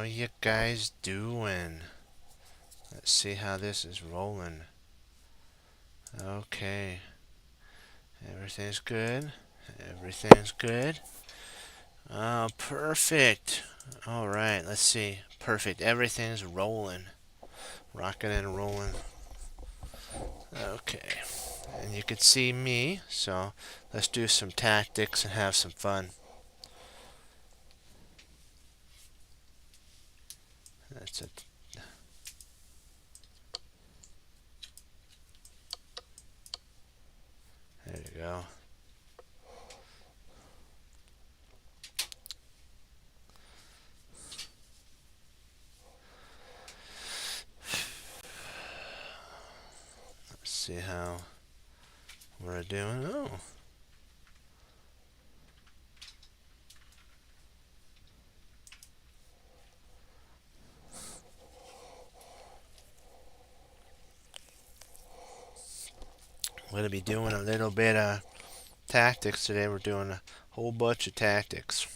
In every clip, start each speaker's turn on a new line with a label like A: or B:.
A: you guys doing? Let's see how this is rolling. Okay. Everything's good. Everything's good. Oh, perfect. All right, let's see. Perfect. Everything's rolling. Rocking and rolling. Okay. And you can see me, so let's do some tactics and have some fun. That's it. There you go. Let's see how we're doing. Oh. We're going to be doing a little bit of tactics today. We're doing a whole bunch of tactics.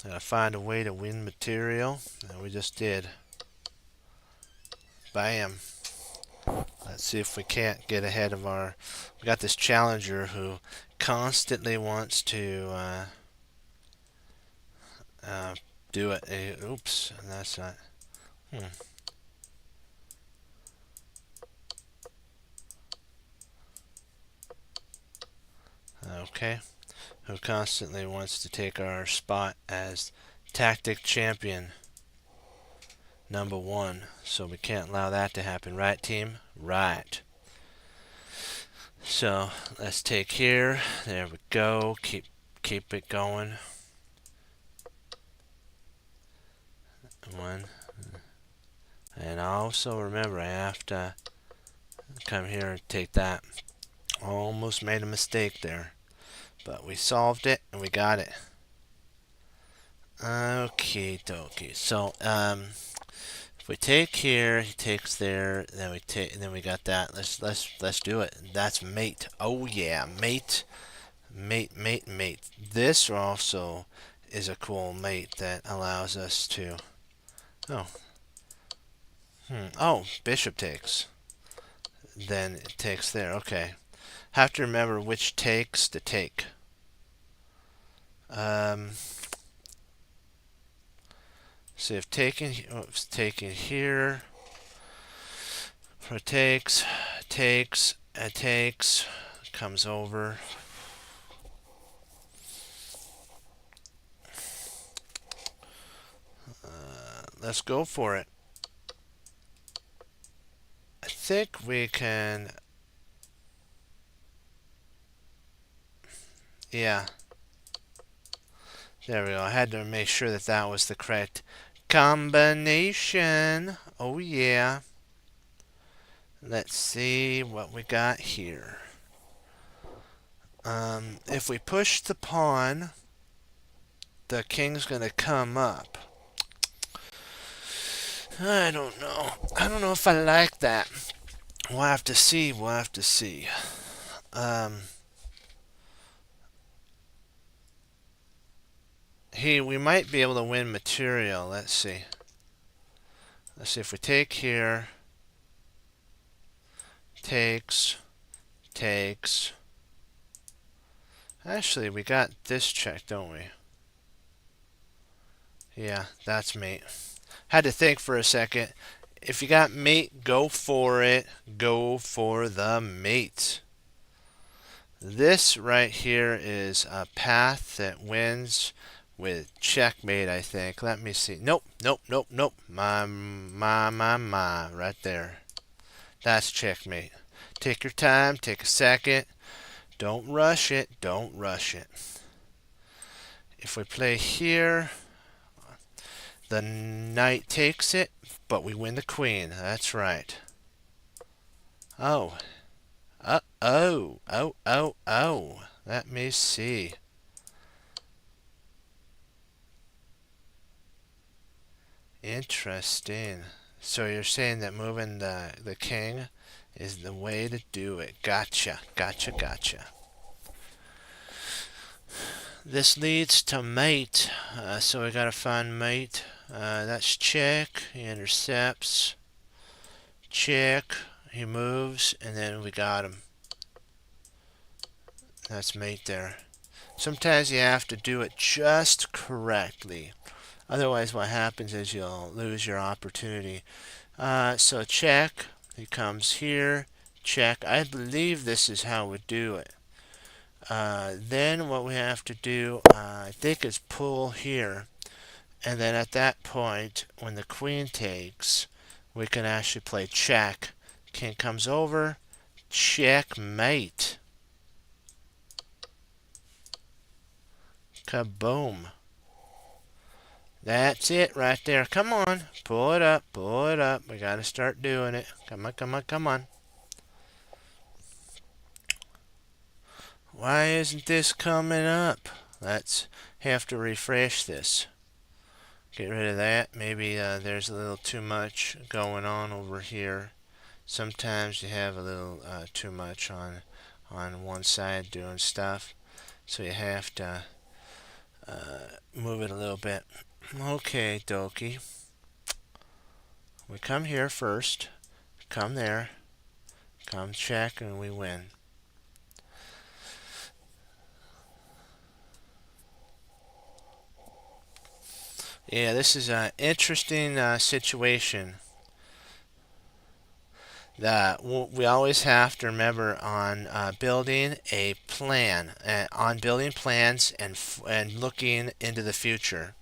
A: Gotta find a way to win material, and we just did. Bam. Let's see if we can't get ahead of our... We got this challenger who constantly wants to do it. Oops, that's not... Okay. Who constantly wants to take our spot as tactic champion #1. So we can't allow that to happen, right, team? Right. So let's take here. There we go. Keep it going. One. And also remember, I have to come here and take that. Almost made a mistake there, but we solved it and we got it. Okay, dokie. So if we take here, he takes there, then we take, and then we got that. Let's do it. That's mate. Oh yeah, mate. This also is a cool mate that allows us to... Oh. Oh, bishop takes. Then it takes there. Okay. Have to remember which takes to take. So if taken here for takes, comes over. Let's go for it. I think we can... Yeah. There we go. I had to make sure that that was the correct combination. Oh yeah. Let's see what we got here. If we push the pawn, the king's going to come up. I don't know. I don't know if I like that. We'll have to see. We'll have to see. We might be able to win material. Let's see. Let's see if we take here. Takes. Actually, we got this check, don't we? Yeah, that's mate. Had to think for a second. If you got mate, go for it. Go for the mate. This right here is a path that wins with checkmate, I think. Let me see. Nope. My. Right there. That's checkmate. Take your time. Take a second. Don't rush it. If we play here, the knight takes it, but we win the queen. That's right. Oh. Oh. Let me see. Interesting. So you're saying that moving the king is the way to do it. Gotcha. This leads to mate. So we gotta find mate. That's check. He intercepts. Check. He moves, and then we got him. That's mate there. Sometimes you have to do it just correctly. Otherwise, what happens is you'll lose your opportunity. So check. He comes here. Check. I believe this is how we do it. Then what we have to do, I think, is pull here. And then at that point, when the queen takes, we can actually play check. King comes over. Checkmate. Kaboom. That's it right there. Come on. Pull it up. Pull it up. We got to start doing it. Come on, come on, come on. Why isn't this coming up? Let's have to refresh this. Get rid of that. Maybe there's a little too much going on over here. Sometimes you have a little too much on one side doing stuff. So you have to move it a little bit. Okay, dokie. We come here first. Come there. Come check and we win. Yeah, this is an interesting situation that we always have to remember on building a plan, on building plans and looking into the future.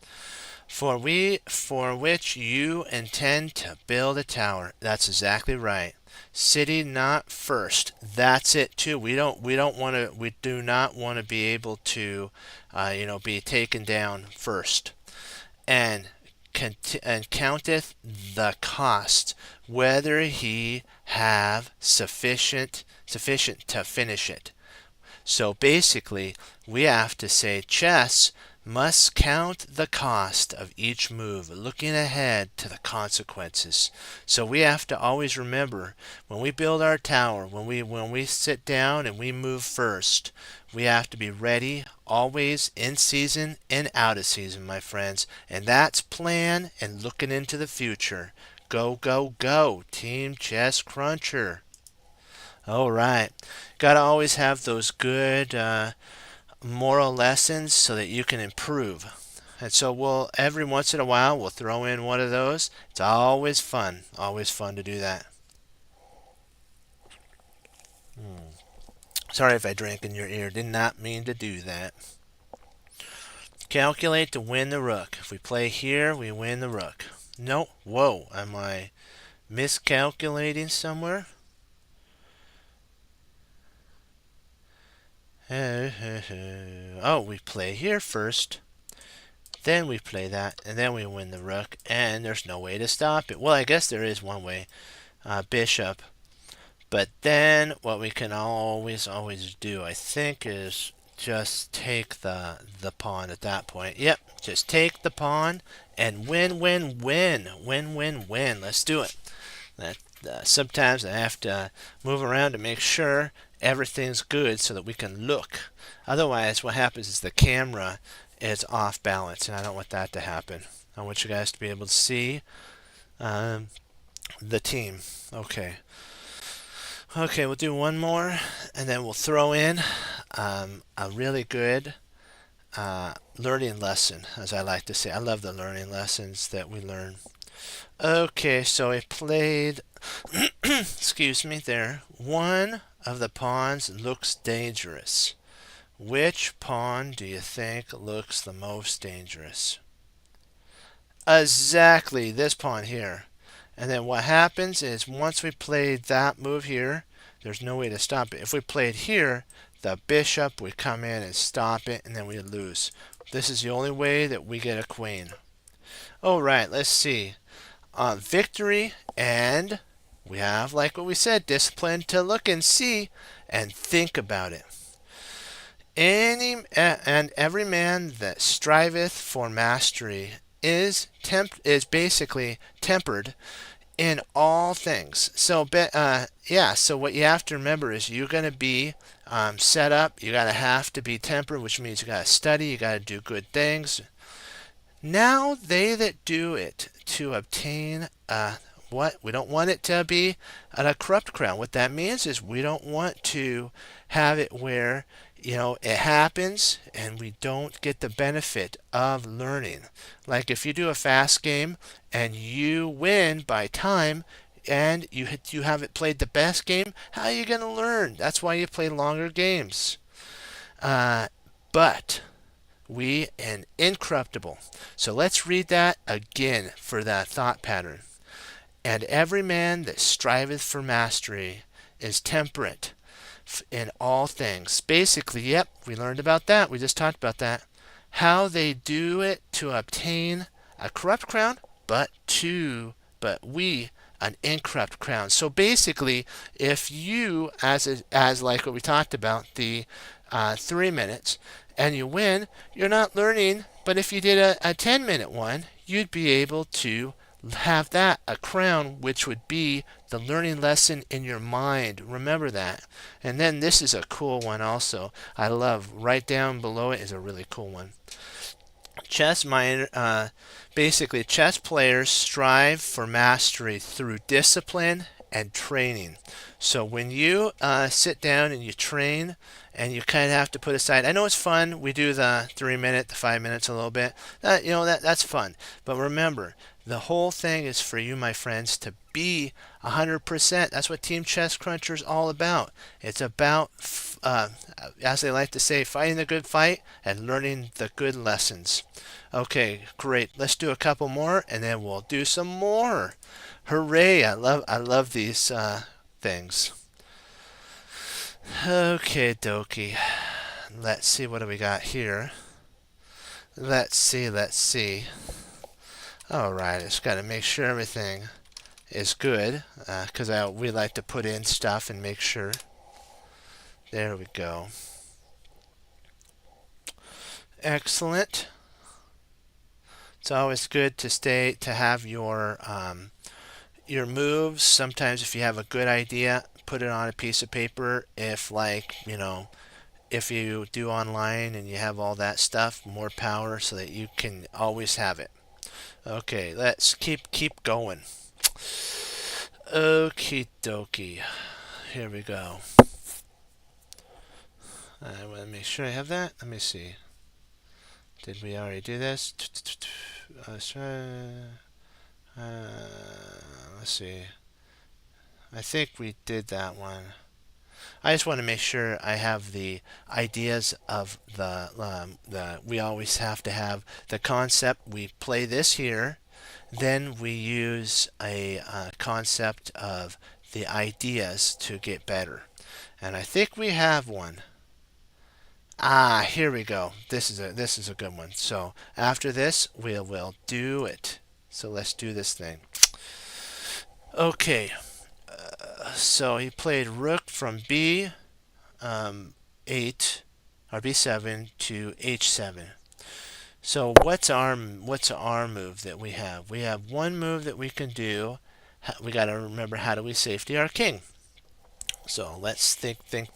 A: For which you intend to build a tower. That's exactly right. City not first. That's it too. We do not want to be able to be taken down first. And counteth the cost, whether he have sufficient to finish it. So basically, we have to say chess must count the cost of each move, looking ahead to the consequences. So we have to always remember when we build our tower, when we sit down and we move first, we have to be ready, always in season and out of season, my friends. And that's plan and looking into the future. Go, go, go, Team Chess Cruncher. All right. Got to always have those good moral lessons so that you can improve. And so every once in a while we'll throw in one of those. It's always fun to do that. Sorry if I drank in your ear. Did not mean to do that. Calculate to win the rook. If we play here, we win the rook. No. Whoa. Am I miscalculating somewhere? Oh, we play here first. Then we play that, and then we win the rook, and there's no way to stop it. Well, I guess there is one way. Bishop. But then what we can always do, I think, is just take the pawn at that point. Yep, just take the pawn and win, win, win. Win, win, win. Let's do it. Sometimes I have to move around to make sure everything's good so that we can look. Otherwise, what happens is the camera is off balance, and I don't want that to happen. I want you guys to be able to see the team. Okay. Okay, we'll do one more, and then we'll throw in a really good learning lesson, as I like to say. I love the learning lessons that we learn. Okay, so I played, excuse me there, one of the pawns looks dangerous. Which pawn do you think looks the most dangerous? Exactly, this pawn here. And then what happens is once we played that move here, there's no way to stop it. If we played here, the bishop would come in and stop it, and then we lose. This is the only way that we get a queen. All right, let's see. Victory, and we have, like what we said, discipline to look and see and think about it. And every man that striveth for mastery is basically tempered in all things. So so what you have to remember is you're going to be set up. You gotta have to be temperate, which means you gotta study, you gotta do good things. Now they that do it to obtain what? We don't want it to be a corrupt crown. What that means is we don't want to have it where it happens and we don't get the benefit of learning. Like if you do a fast game and you win by time and you haven't played the best game, how are you going to learn? That's why you play longer games. But we and incorruptible. So let's read that again for that thought pattern. And every man that striveth for mastery is temperate in all things. Basically, yep, we learned about that. We just talked about that. How they do it to obtain a corrupt crown, but we an incorrupt crown. So basically, if you, as like what we talked about, the 3 minutes, and you win, you're not learning. But if you did a 10-minute one, you'd be able to have that a crown, which would be the learning lesson in your mind. Remember that. And then this is a cool one also. I love right down below it is a really cool one. Basically chess players strive for mastery through discipline and training. So when you sit down and you train and you kind of have to put aside, I know it's fun, we do the 3 minute, the 5 minutes a little bit, that's fun. But remember, the whole thing is for you, my friends, to be 100%. That's what Team Chess Cruncher is all about. It's about, as they like to say, fighting the good fight and learning the good lessons. Okay, great. Let's do a couple more, and then we'll do some more. Hooray! I love these things. Okay, dokie. Let's see, what do we got here? Let's see. Alright, just got to make sure everything is good, because we like to put in stuff and make sure. There we go. Excellent. It's always good to have your moves. Sometimes if you have a good idea, put it on a piece of paper. If if you do online and you have all that stuff, more power so that you can always have it. Okay, let's keep going. Okie dokie. Here we go. I want to make sure I have that. Let me see. Did we already do this? Let's see. I think we did that one. I just want to make sure I have the ideas of the we always have to have the concept. We play this here, then we use a concept of the ideas to get better. And I think we have one. Here we go. This is a good one. So after this, we will do it. So let's do this thing. Okay. So he played rook from B8 or B7 to H7. So what's our move that we have? We have one move that we can do. We got to remember, how do we safety our king? So let's think. I'm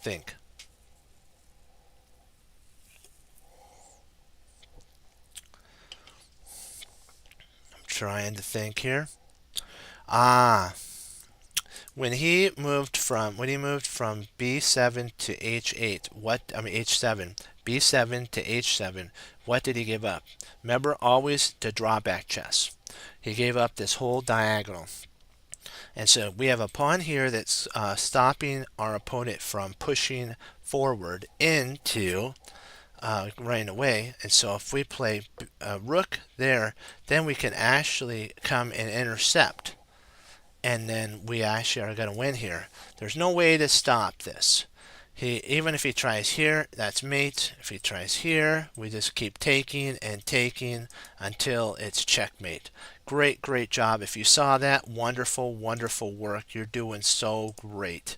A: trying to think here. When he moved from B7 to H8, H7, B7 to H7, what did he give up? Remember, always to drawback chess. He gave up this whole diagonal. And so we have a pawn here that's stopping our opponent from pushing forward into running away. And so if we play rook there, then we can actually come and intercept. And then we actually are going to win here. There's no way to stop this. Even if he tries here, that's mate. If he tries here, we just keep taking and taking until it's checkmate. Great job. If you saw that, wonderful work. You're doing so great.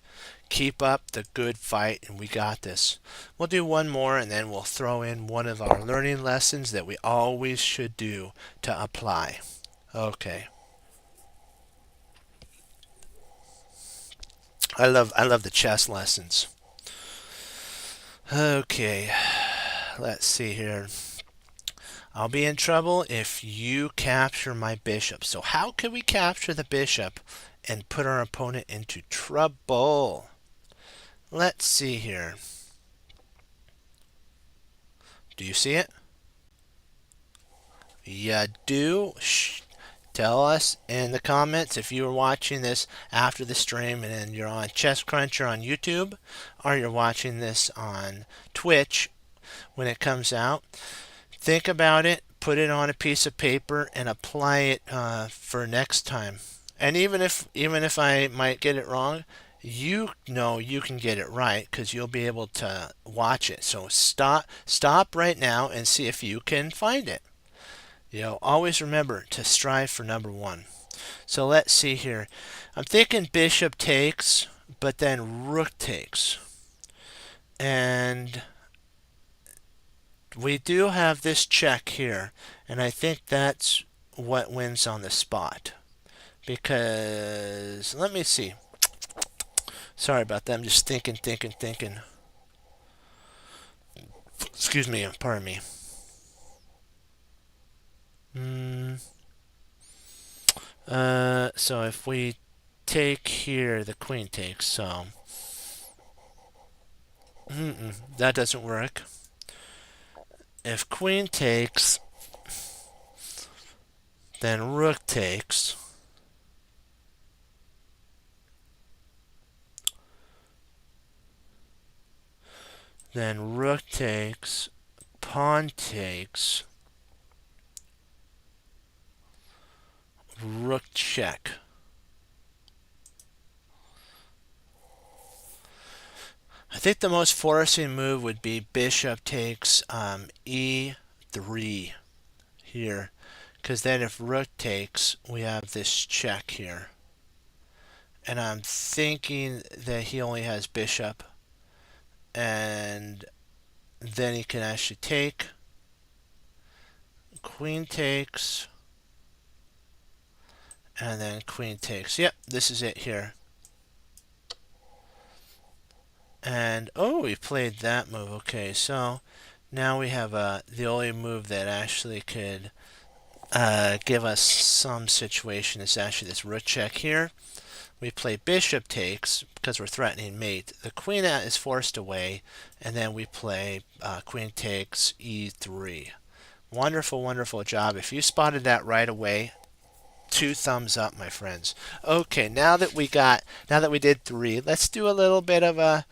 A: Keep up the good fight, and we got this. We'll do one more, and then we'll throw in one of our learning lessons that we always should do to apply. Okay. I love the chess lessons. Okay, let's see here. I'll be in trouble if you capture my bishop. So how can we capture the bishop and put our opponent into trouble? Let's see here. Do you see it? You do? Tell us in the comments if you were watching this after the stream and you're on Chess Cruncher on YouTube, or you're watching this on Twitch when it comes out. Think about it, put it on a piece of paper, and apply it for next time. And even if I might get it wrong, you know you can get it right because you'll be able to watch it. So stop right now and see if you can find it. Always remember to strive for number one. So let's see here. I'm thinking bishop takes, but then rook takes. And we do have this check here, and I think that's what wins on the spot. Because, let me see. Sorry about that. I'm just thinking. Excuse me, pardon me. So if we take here, the queen takes, so that doesn't work. If queen takes, then rook takes. Then rook takes, pawn takes, rook check. I think the most forcing move would be bishop takes e3 here. Because then if rook takes, we have this check here. And I'm thinking that he only has bishop. And then he can actually take. Queen takes. And then queen takes. Yep, this is it here. And, oh, we played that move. Okay, so now we have the only move that actually could give us some situation is actually this rook check here. We play bishop takes because we're threatening mate. The queen is forced away, and then we play queen takes e3. Wonderful, wonderful job. If you spotted that right away, 2 thumbs up, my friends. Okay, now that we did 3, let's do a little bit of a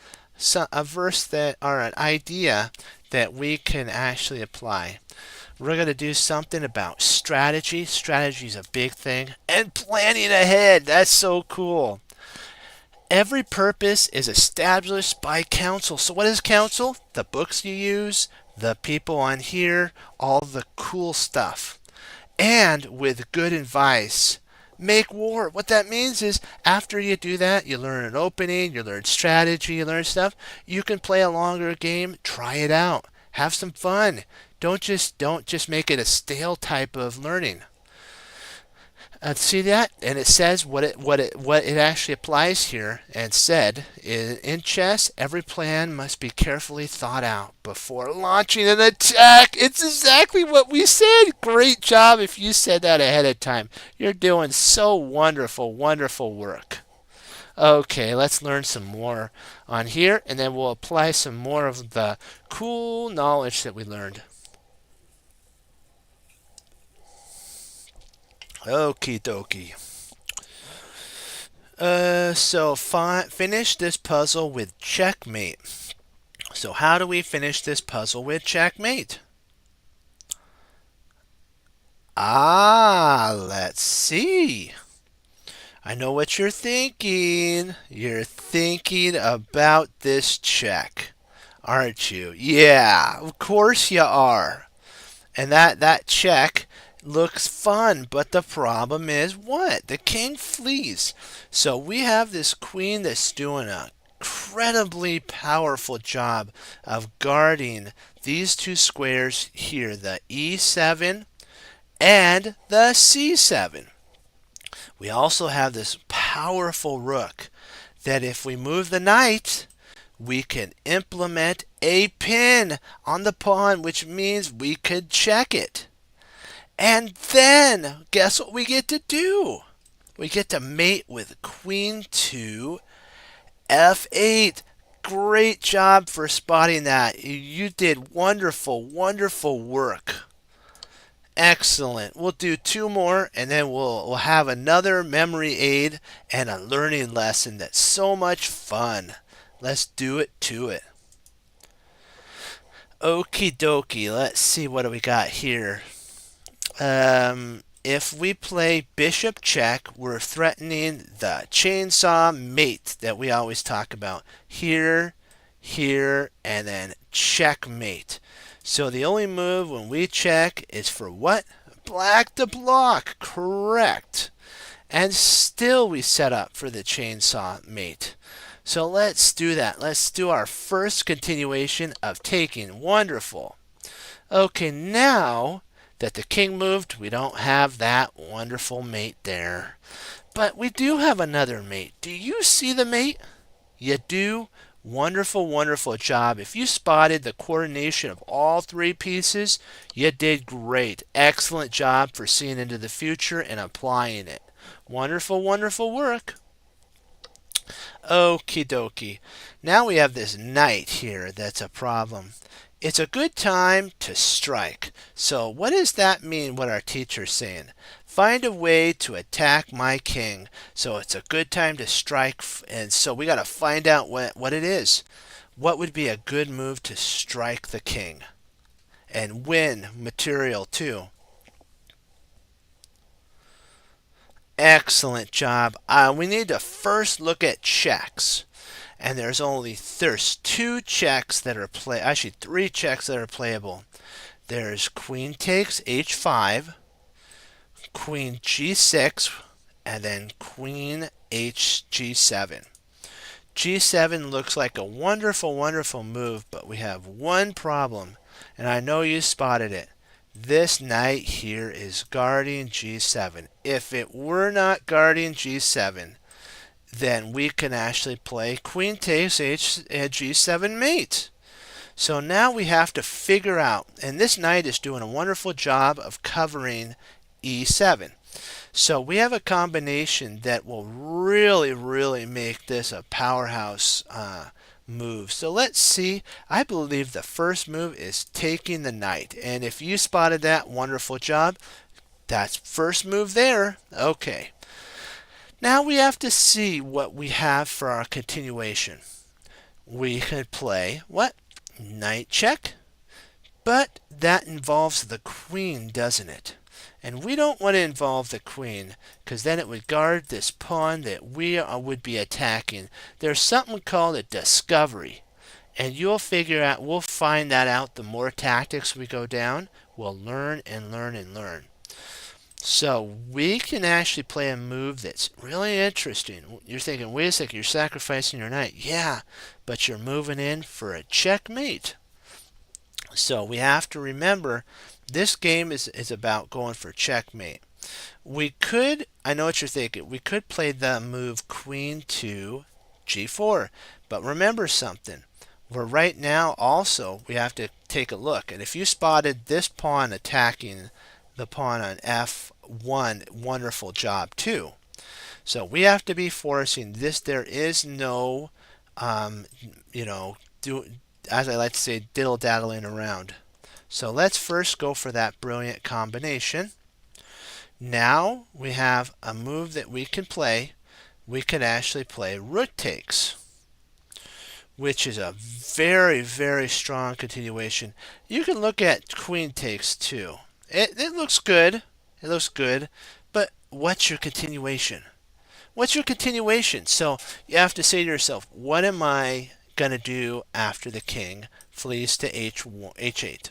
A: verse that, or an idea that we can actually apply. We're going to do something about strategy. Strategy is a big thing. And planning ahead. That's so cool. Every purpose is established by counsel. So what is counsel? The books you use, the people on here, all the cool stuff. And with good advice, make war. What that means is after you do that, you learn an opening, you learn strategy, you learn stuff. You can play a longer game, try it out. Have some fun. Don't just make it a stale type of learning. See that? And it says what it actually applies here and said in chess, every plan must be carefully thought out before launching an attack. It's exactly what we said. Great job if you said that ahead of time. You're doing so wonderful, wonderful work. Okay, let's learn some more on here, and then we'll apply some more of the cool knowledge that we learned. Okie dokie. So finish this puzzle with checkmate. So how do we finish this puzzle with checkmate? Let's see. I know what you're thinking. You're thinking about this check, aren't you? Yeah, of course you are. And that check looks fun, but the problem is what? The king flees. So we have this queen that's doing a incredibly powerful job of guarding these 2 squares here, the e7 and the c7. We also have this powerful rook that if we move the knight, we can implement a pin on the pawn, which means we could check it. And then, guess what we get to do? We get to mate with queen to f8. Great job for spotting that. You did wonderful, wonderful work. Excellent. We'll do two more and then we'll have another memory aid and a learning lesson that's so much fun. Let's do it to it. Okie dokie. Let's see what do we got here. If we play bishop check, we're threatening the chainsaw mate that we always talk about. Here, here, and then checkmate. So the only move when we check is for what? Black to block. Correct. And still we set up for the chainsaw mate. So let's do that. Let's do our first continuation of taking. Wonderful. Okay, now that the king moved, we don't have that wonderful mate there. But we do have another mate. Do you see the mate? You do? Wonderful, wonderful job. If you spotted the coordination of all three pieces, you did great. Excellent job for seeing into the future and applying it. Wonderful, wonderful work. Okie dokie. Now we have this knight here that's a problem. It's a good time to strike. So what does that mean, what our teacher's saying? Find a way to attack my king. So it's a good time to strike, and so we got to find out what it is. What would be a good move to strike the king and win material too? Excellent job. We need to first look at checks. And there's two checks that are actually three checks that are playable. There's queen takes h5, queen g6, and then queen g7. G7 looks like a wonderful, wonderful move, but we have one problem, and I know you spotted it. This knight here is guarding g7. If it were not guarding g7, then we can actually play queen takes g7 mate. So now we have to figure out, and this knight is doing a wonderful job of covering e7. So we have a combination that will really, really make this a powerhouse move. So let's see. I believe the first move is taking the knight. And if you spotted that, wonderful job. That's first move there. Okay. Now we have to see what we have for our continuation. We could play what? Knight check. But that involves the queen, doesn't it? And we don't want to involve the queen because then it would guard this pawn that we would be attacking. There's something called a discovery. And you'll figure out, we'll find that out the more tactics we go down. We'll learn and learn and learn. So we can actually play a move that's really interesting. You're thinking, wait a second, you're sacrificing your knight. Yeah, but you're moving in for a checkmate. So we have to remember this game is about going for checkmate. We could, I know what you're thinking, we could play the move queen to g4. But remember something. We're right now also, we have to take a look. And if you spotted this pawn attacking the pawn on f1, wonderful job too. So we have to be forcing this. There is no, as I like to say, diddle-daddling around. So let's first go for that brilliant combination. Now we have a move that we can play. We can actually play rook takes, which is a very, very strong continuation. You can look at queen takes too. It looks good. It looks good. But what's your continuation? What's your continuation? So you have to say to yourself, what am I going to do after the king flees to h8?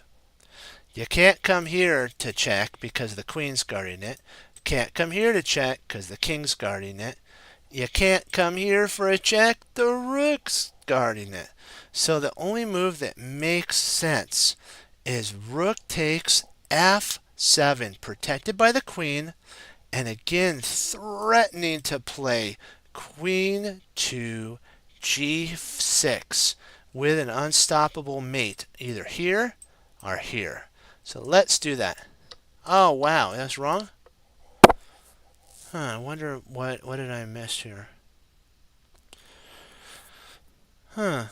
A: You can't come here to check because the queen's guarding it. You can't come here to check because the king's guarding it. You can't come here for a check. The rook's guarding it. So the only move that makes sense is rook takes f7, protected by the queen, and again threatening to play queen to g6 with an unstoppable mate, either here or here. So let's do that. Oh, wow, that's wrong? I wonder what did I miss here? I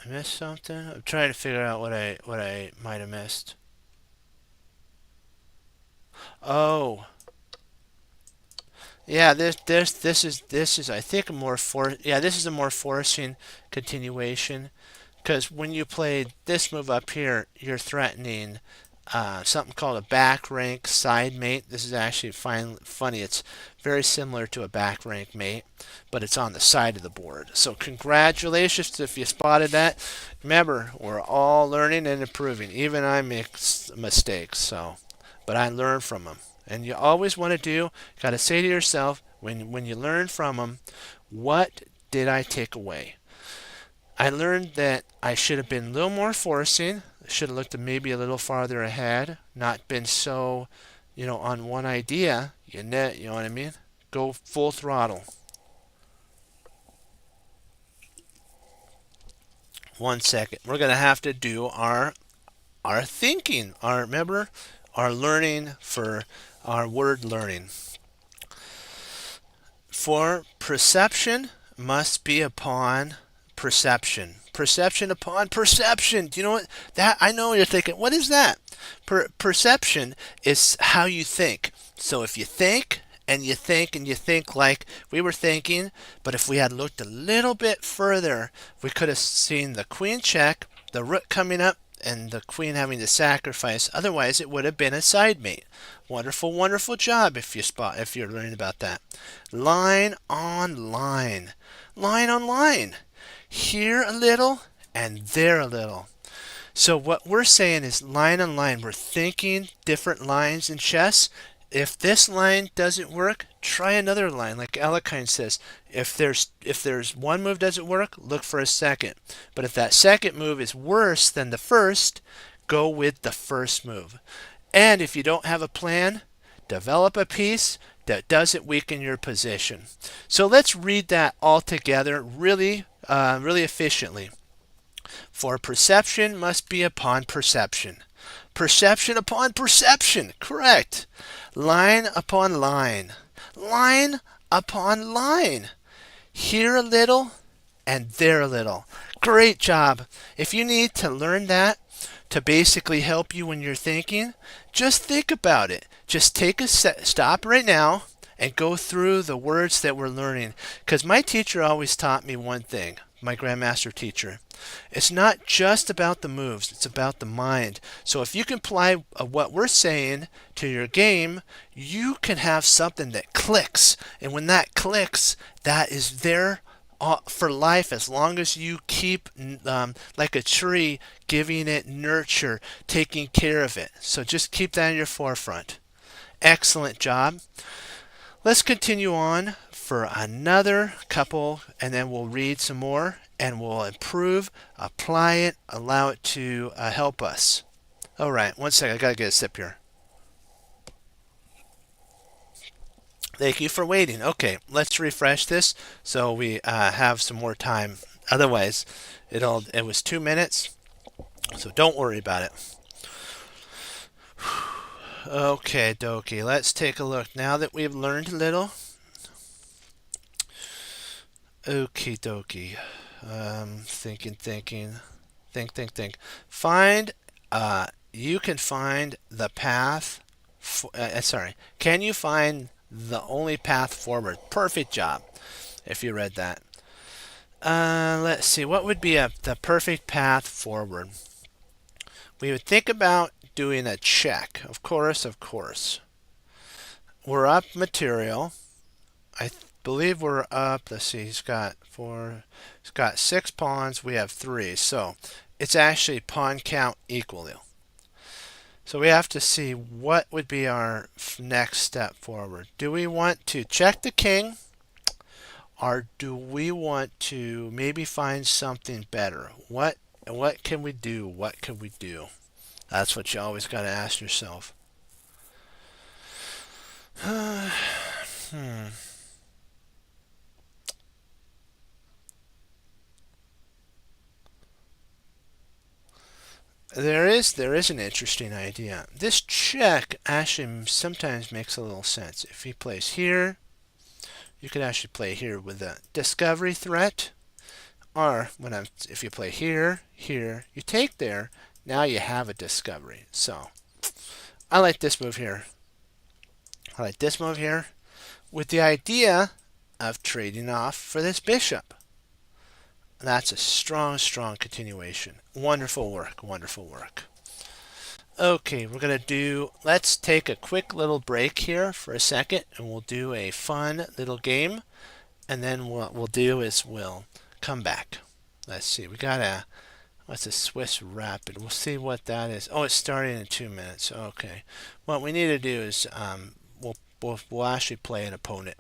A: missed something? I'm trying to figure out what I might have missed. Oh, yeah, this is I think a more this is a more forcing continuation because when you play this move up here, you're threatening something called a back rank side mate. This is actually funny. It's very similar to a back rank mate, but it's on the side of the board. So congratulations if you spotted that. Remember, we're all learning and improving. Even I make mistakes, but I learn from them. And you always want to you got to say to yourself when you learn from them, what did I take away? I learned that I should have been a little more forcing. Should have looked maybe a little farther ahead, not been so, on one idea. You know what I mean? Go full throttle. 1 second. We're gonna have to do our thinking. Remember our learning for our word learning. For perception must be upon perception. Perception upon perception. Do you know what that? I know you're thinking, what is that? Perception is how you think. So if you think and you think and you think like we were thinking, but if we had looked a little bit further, we could have seen the queen check, the rook coming up, and the queen having to sacrifice. Otherwise, it would have been a side mate. Wonderful, wonderful job if you're learning about that. Line on line. Line on line. Here a little and there a little. So what we're saying is line on line. We're thinking different lines in chess. If this line doesn't work, try another line. Like Alekhine says, if there's one move doesn't work, look for a second. But if that second move is worse than the first, go with the first move. And if you don't have a plan, develop a piece that doesn't weaken your position. So let's read that all together really efficiently. For perception must be upon perception. Perception upon perception. Correct. Line upon line. Line upon line. Here a little and there a little. Great job. If you need to learn that to basically help you when you're thinking, just think about it. Just take a stop right now and go through the words that we're learning. Because my teacher always taught me one thing, my Grandmaster teacher. It's not just about the moves, it's about the mind. So if you can apply what we're saying to your game, you can have something that clicks. And when that clicks, that is there for life as long as you keep like a tree, giving it nurture, taking care of it. So just keep that in your forefront. Excellent job. Let's continue on for another couple and then we'll read some more and we'll improve, apply it, allow it to help us. All right, 1 second, I gotta get a sip here. Thank you for waiting. Okay, let's refresh this so we have some more time. Otherwise, it was 2 minutes, so don't worry about it. Okay, dokie, let's take a look. Now that we've learned a little. Okie dokie. Thinking. Think. You can find the path. Can you find the only path forward? Perfect job. If you read that. Let's see. What would be the perfect path forward? We would think about doing a check. Of course. We're up material. I believe we're up. Let's see. He's got 6 pawns. We have 3. So it's actually pawn count equal. So we have to see what would be our next step forward. Do we want to check the king? Or do we want to maybe find something better? What can we do? What can we do? That's what you always got to ask yourself. there is an interesting idea. This check actually sometimes makes a little sense. If he plays here, you could actually play here with a discovery threat. Or if you play here, here, you take there, now you have a discovery. So I like this move here. I like this move here with the idea of trading off for this bishop. That's a strong, strong continuation. Wonderful work, wonderful work. Okay, let's take a quick little break here for a second, and we'll do a fun little game. And then what we'll do is we'll come back. Let's see, what's a Swiss Rapid? We'll see what that is. Oh, it's starting in 2 minutes. Okay. What we need to do is we'll actually play an opponent.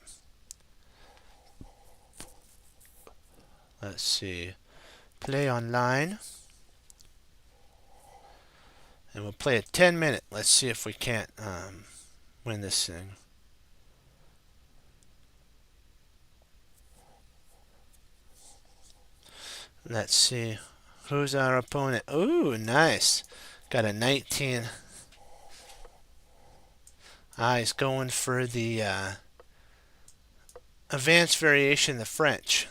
A: Let's see. Play online. And we'll play a 10-minute. Let's see if we can't win this thing. Let's see. Who's our opponent? Ooh, nice. Got a 19. He's going for the advanced variation of the French.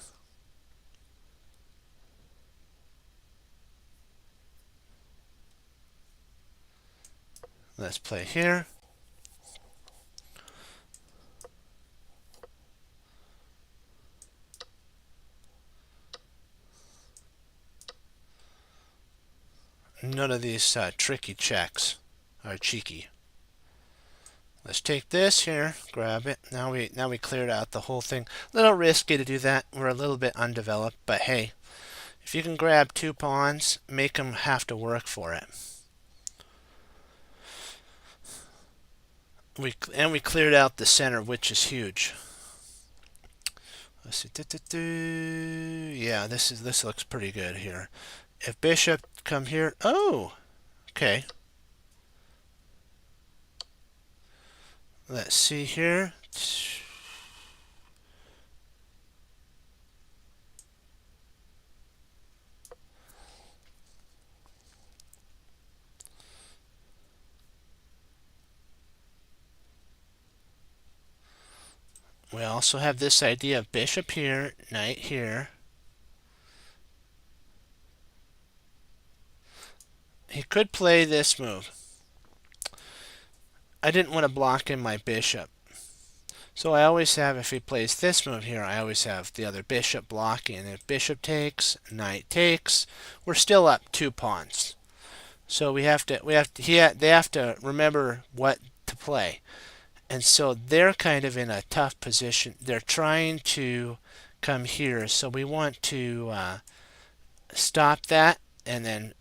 A: Let's play here. None of these tricky checks are cheeky. Let's take this here, grab it. Now we cleared out the whole thing. A little risky to do that. We're a little bit undeveloped, but hey, if you can grab 2 pawns, make them have to work for it. We cleared out the center, which is huge. Let's see. Yeah, this looks pretty good here. If bishop come here, oh, okay. Let's see here. We also have this idea of bishop here, knight here. He could play this move. I didn't want to block in my bishop. So I always have, if he plays this move here, I always have the other bishop blocking. If bishop takes, knight takes, we're still up 2 pawns. So they have to remember what to play. And so they're kind of in a tough position. They're trying to come here. So we want to stop that and then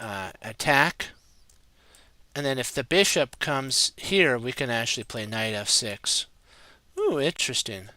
A: attack. And then if the bishop comes here, we can actually play knight f6. Ooh, interesting.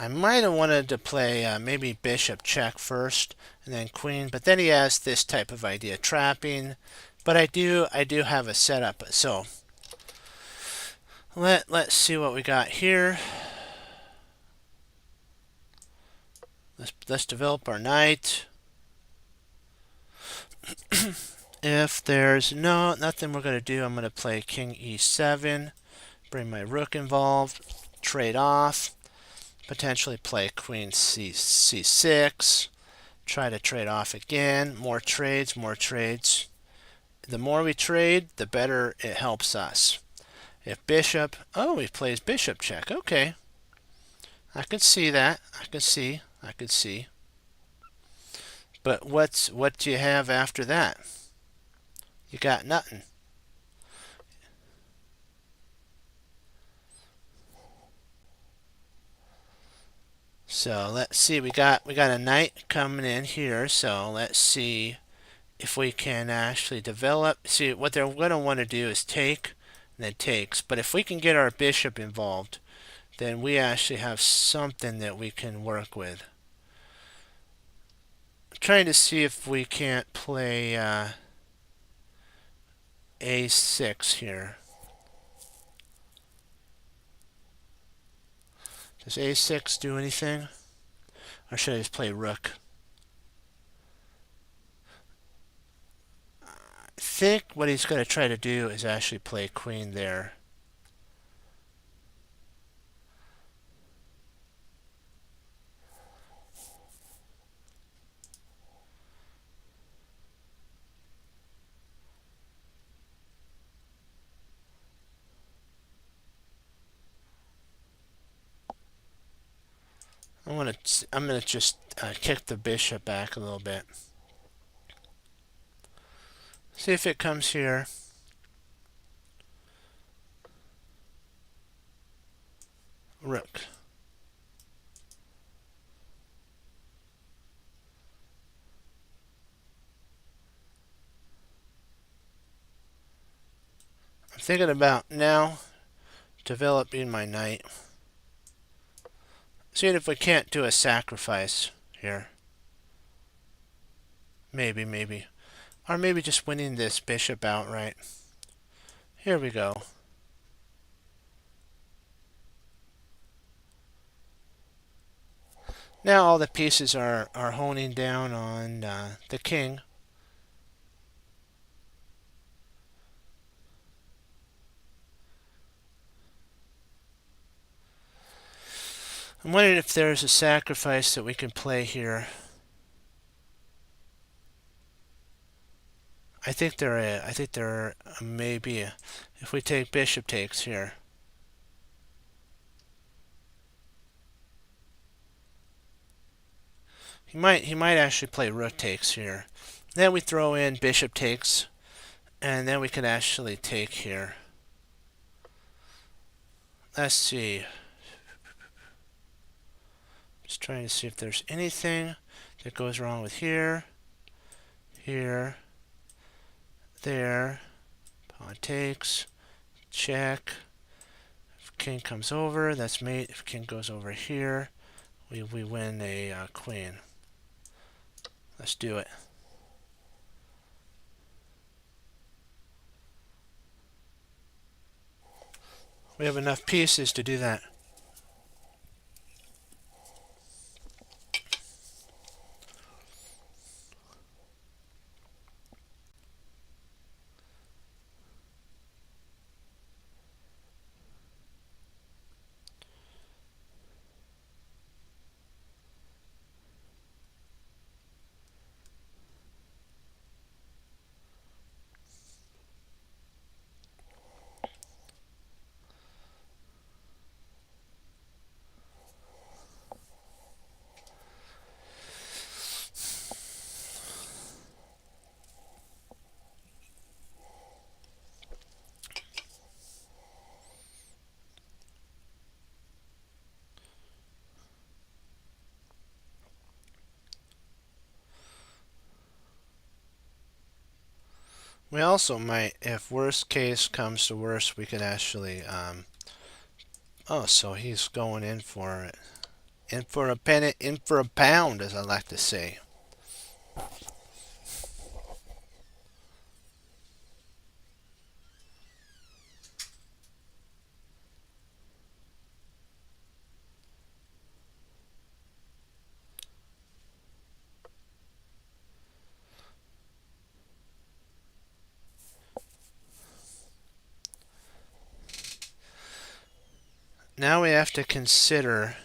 A: I might have wanted to play maybe bishop check first and then queen, but then he has this type of idea, trapping. But I do have a setup. So let's see what we got here. Let's develop our knight. If there's nothing we're going to do, I'm going to play king e7, bring my rook involved, trade off, potentially play queen c6, try to trade off again, more trades, more trades. The more we trade, the better it helps us. If bishop, oh, he plays bishop check. Okay, I can see that. I can see. But what do you have after that? You got nothing. So let's see. We got a knight coming in here. So let's see if we can actually develop. See, what they're going to want to do is take and then takes. But if we can get our bishop involved, then we actually have something that we can work with. I'm trying to see if we can't play a6 here. Does a6 do anything? Or should I just play rook? I think what he's going to try to do is actually play queen there. I'm gonna just kick the bishop back a little bit. See if it comes here. Rook. I'm thinking about now developing my knight. Seeing if we can't do a sacrifice here. Maybe. Or maybe just winning this bishop outright. Here we go. Now all the pieces are honing down on the king. I'm wondering if there's a sacrifice that we can play here. I think there may be. If we take bishop takes here. He might actually play rook takes here. Then we throw in bishop takes, and then we can actually take here. Let's see. Just trying to see if there's anything that goes wrong with here, here, there. Pawn takes, check. If king comes over, that's mate. If king goes over here, we win a queen. Let's do it. We have enough pieces to do that. We also might, if worst case comes to worst, we could actually, oh, so he's going in for it. In for a penny, in for a pound, as I like to say. Now we have to consider.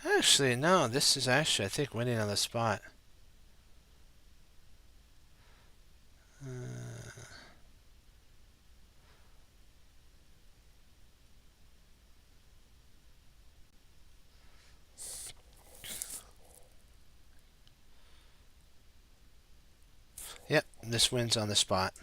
A: Actually, no, this is actually, I think, winning on the spot. Yep, this wins on the spot.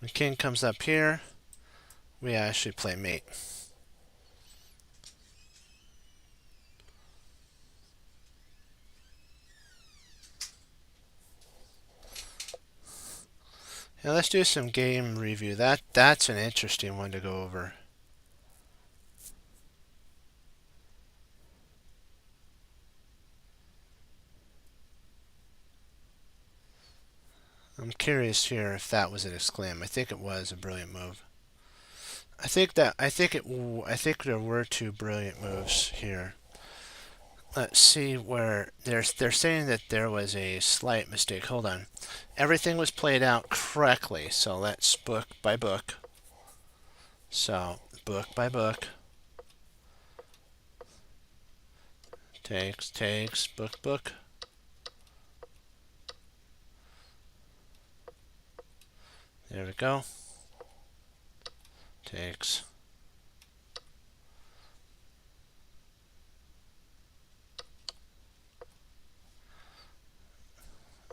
A: When king comes up here, we actually play mate. Now let's do some game review. That's an interesting one to go over. I'm curious here if that was an exclaim. I think it was a brilliant move. I think there were two brilliant moves here. Let's see where they're saying that there was a slight mistake. Hold on. Everything was played out correctly, so let's book by book. So, book by book. Takes, book. There we go. Takes.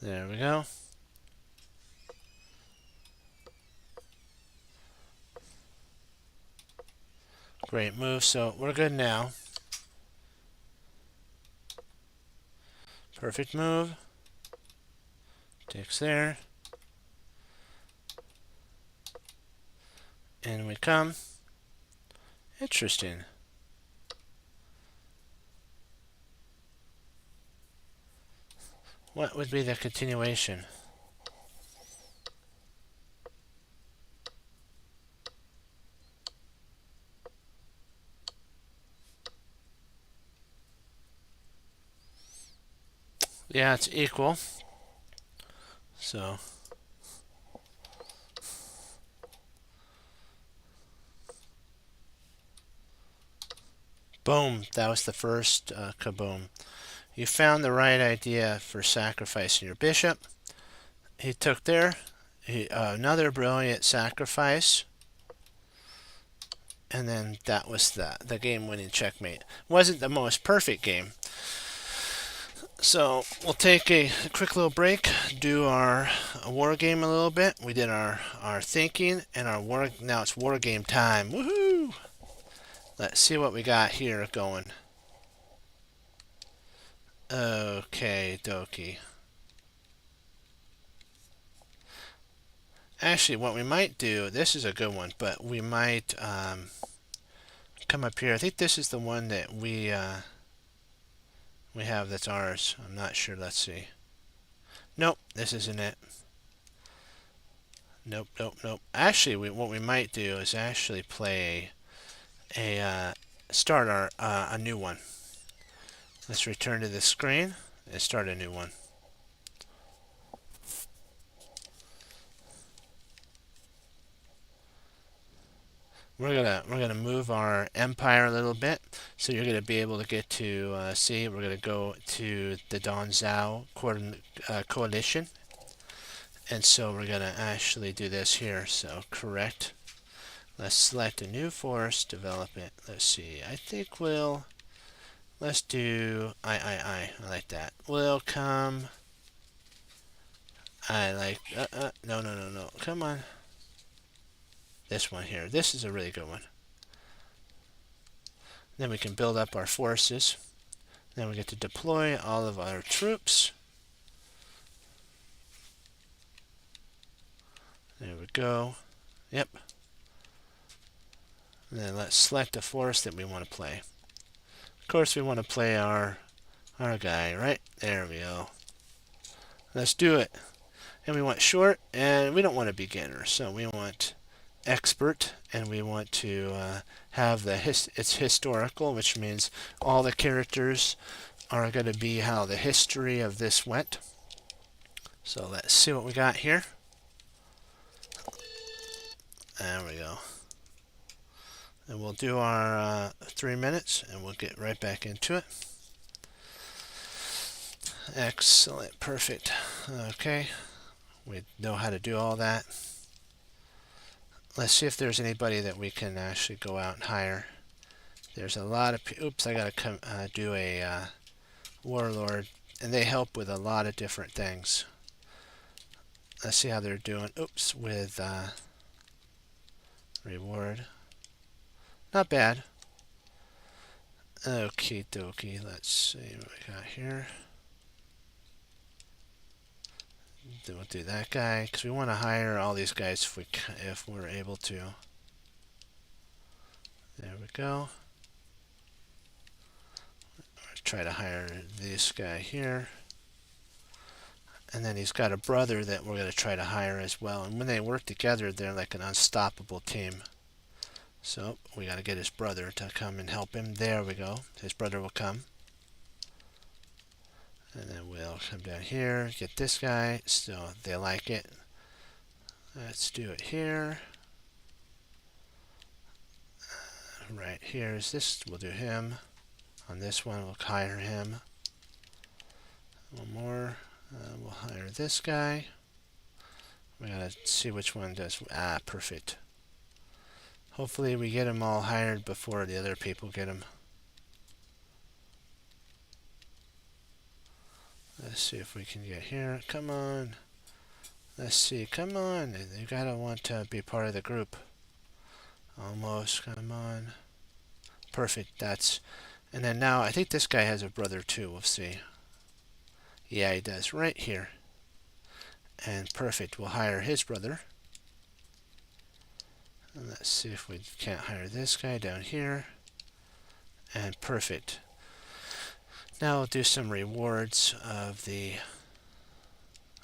A: There we go. Great move, so we're good now. Perfect move. Takes there. In we come. Interesting. What would be the continuation? Yeah, it's equal. So boom, that was the first kaboom. You found the right idea for sacrificing your bishop. He took there. Another brilliant sacrifice. And then that was the game-winning checkmate. Wasn't the most perfect game. So we'll take a quick little break, do our war game a little bit. We did our thinking and our war. Now it's war game time. Woohoo! Let's see what we got here going. Okay, dokie. Actually, what we might do, this is a good one, but we might come up here. I think this is the one that we have that's ours. I'm not sure. Let's see. Nope, this isn't it. Nope. Actually, what we might do is actually play start a new one. Let's return to the screen and start a new one. We're gonna move our empire a little bit, so you're gonna be able to get to see. We're gonna go to the Don Zhao coalition, and so we're gonna actually do this here. So correct. Let's select a new force, develop it. Let's see. I think let's do I like that. Welcome. I like no. Come on. This one here. This is a really good one. Then we can build up our forces. Then we get to deploy all of our troops. There we go. Yep. And then let's select a force that we want to play. Of course, we want to play our guy, right? There we go. Let's do it. And we want short, and we don't want a beginner, so we want expert, and we want to have it's historical, which means all the characters are going to be how the history of this went. So let's see what we got here. There we go. And we'll do our 3 minutes, and we'll get right back into it. Excellent, perfect. Okay, we know how to do all that. Let's see if there's anybody that we can actually go out and hire. There's a lot of oops, I gotta come do a warlord, and they help with a lot of different things. Let's see how they're doing. Oops, with reward. Not bad. Okie dokie, let's see what we got here. we'll do that guy because we want to hire all these guys if we're able to. There we go. Try to hire this guy here. And then he's got a brother that we're going to try to hire as well. And when they work together, they're like an unstoppable team. So we got to get his brother to come and help him. There we go. His brother will come. And then we'll come down here, get this guy. So they like it. Let's do it here. Right here is this. We'll do him. On this one, we'll hire him. One more. We'll hire this guy. We gotta see which one does. Ah, perfect. Hopefully we get them all hired before the other people get them. Let's see if we can get here. Come on. Let's see. Come on. You gotta want to be part of the group. Almost. Come on. Perfect. That's. And then now I think this guy has a brother too. We'll see. Yeah, he does. Right here. And perfect. We'll hire his brother. And let's see if we can't hire this guy down here. And perfect. Now we'll do some rewards of the.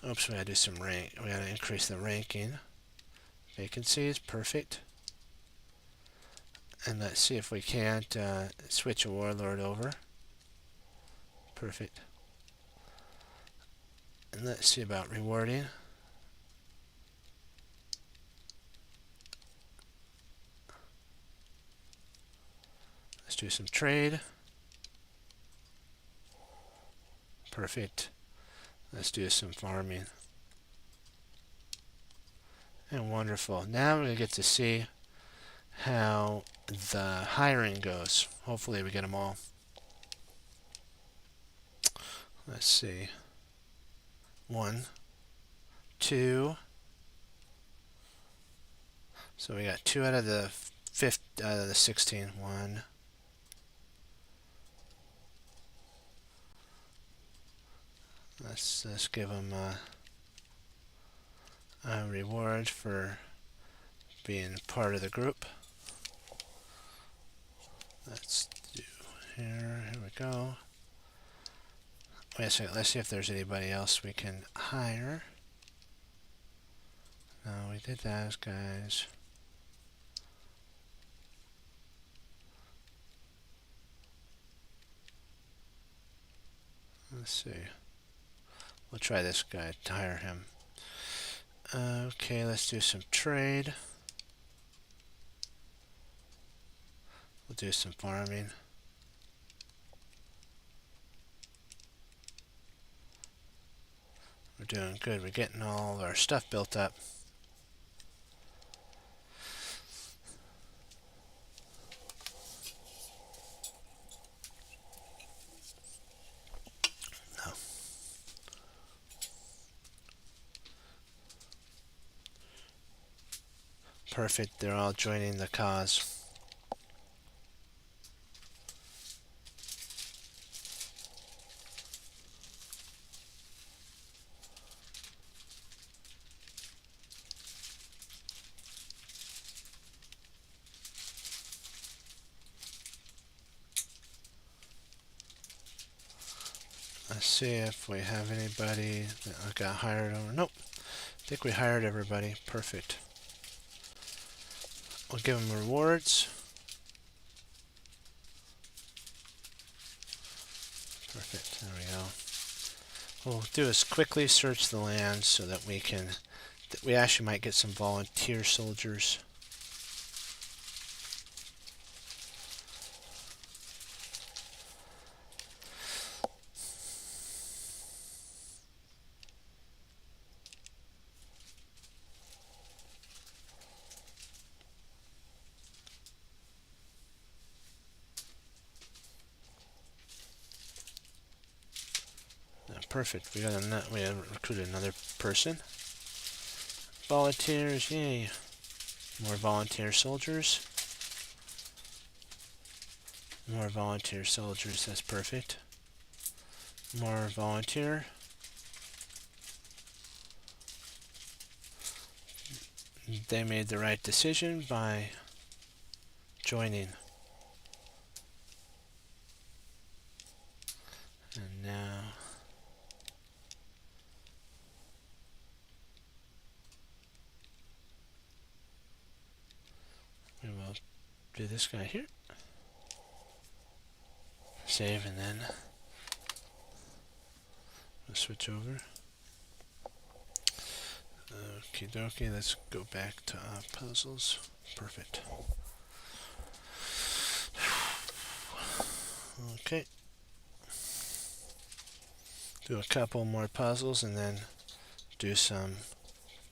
A: Oops, we gotta do some rank. We gotta increase the ranking. Vacancies, perfect. And let's see if we can't switch a warlord over. Perfect. And let's see about rewarding. Let's do some trade. Perfect. Let's do some farming. And wonderful. Now we're going to get to see how the hiring goes. Hopefully we get them all. Let's see. 1, 2. So we got 2 out of the 16. 1. Let's give them a reward for being part of the group. Let's do here. Here we go. Wait a second. Let's see if there's anybody else we can hire. No, we did those guys. Let's see. We'll try this guy to hire him. Okay, let's do some trade. We'll do some farming. We're doing good. We're getting all of our stuff built up. No. Perfect. They're all joining the cause. Let's see if we have anybody that got hired over. Nope. I think we hired everybody. Perfect. We'll give them rewards. Perfect. There we go. What we'll do is quickly search the land so that we actually might get some volunteer soldiers. Perfect. We recruited another person. Volunteers, yay! More volunteer soldiers. More volunteer soldiers. That's perfect. More volunteer. they made the right decision by joining. And now we will do this guy here. Save, and then we'll switch over. Okie dokie, let's go back to puzzles. Perfect. Okay. Do a couple more puzzles and then do some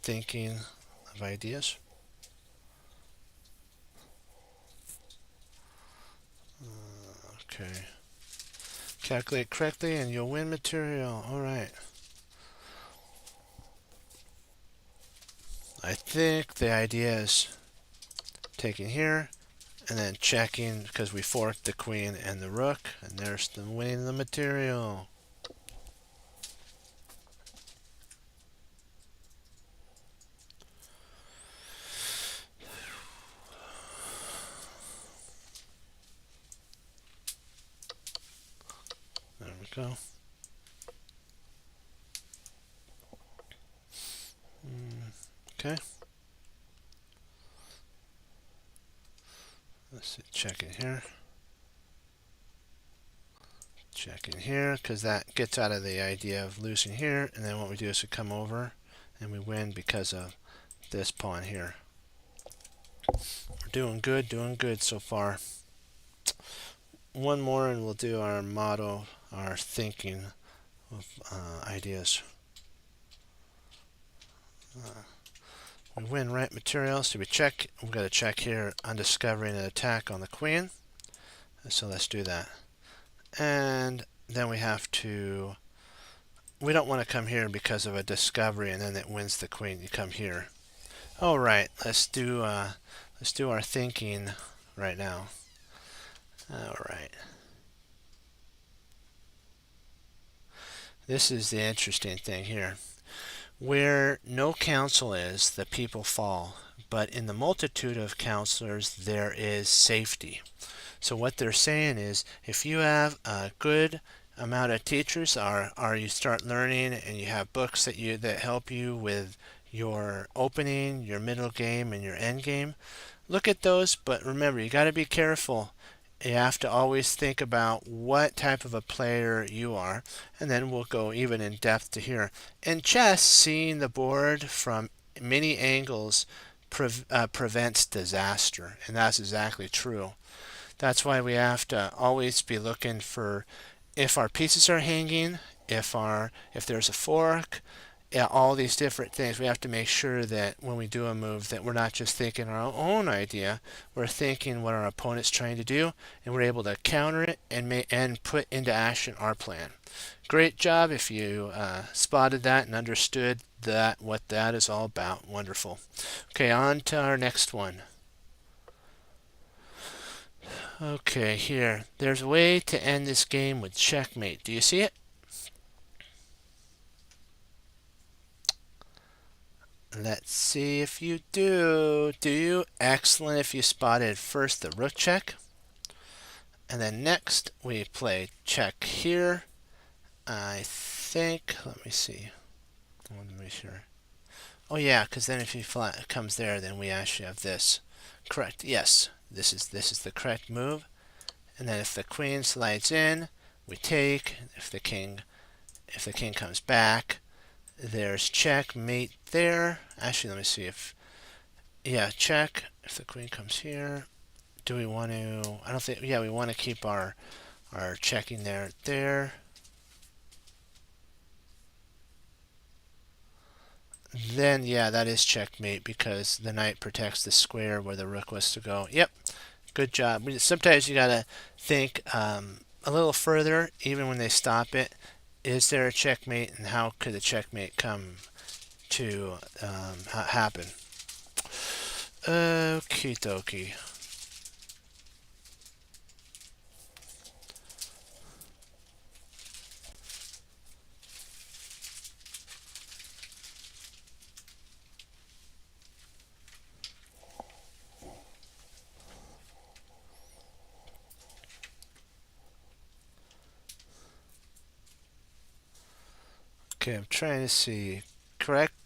A: thinking of ideas. Okay. Calculate correctly and you'll win material. Alright. I think the idea is taking here and then checking because we forked the queen and the rook, and there's the winning the material. There we go. Okay. Let's see, check in here. Check in here, because that gets out of the idea of losing here, and then what we do is we come over and we win because of this pawn here. We're doing good so far. One more and we'll do our motto, our thinking of ideas. We win right material, so we check. We've got to check here on discovering an attack on the queen. So let's do that. And then we have to, we don't want to come here because of a discovery and then it wins the queen. You come here. All right, let's do our thinking right now. All right. This is the interesting thing here. Where no counsel is, the people fall, but in the multitude of counselors there is safety. So what they're saying is, if you have a good amount of teachers, or you start learning and you have books that help you with your opening, your middle game, and your end game, look at those. But remember, you got to be careful. You have to always think about what type of a player you are, and then we'll go even in depth to here. In chess, seeing the board from many angles prevents disaster, and that's exactly true. That's why we have to always be looking for if our pieces are hanging, if there's a fork, yeah, all these different things. We have to make sure that when we do a move that we're not just thinking our own idea, we're thinking what our opponent's trying to do, and we're able to counter it and put into action our plan. Great job if you spotted that and understood what that is all about. Wonderful. Okay, on to our next one. Okay, here. There's a way to end this game with checkmate. Do you see it? Let's see if you do. Do you? Excellent if you spotted first the rook check. And then next we play check here. I think, let me see. I want to make sure. Oh yeah, because then if he comes there, then we actually have this. Correct. Yes, this is the correct move. And then if the queen slides in, we take. If the king comes back, there's checkmate there. Actually, let me see if, yeah, check. If the queen comes here, do we want to, I don't think, yeah, we want to keep our checking there. Then, yeah, that is checkmate because the knight protects the square where the rook was to go. Yep, good job. Sometimes you got to think a little further, even when they stop it. Is there a checkmate, and how could the checkmate come to happen? Okie dokie. Okay, I'm trying to see.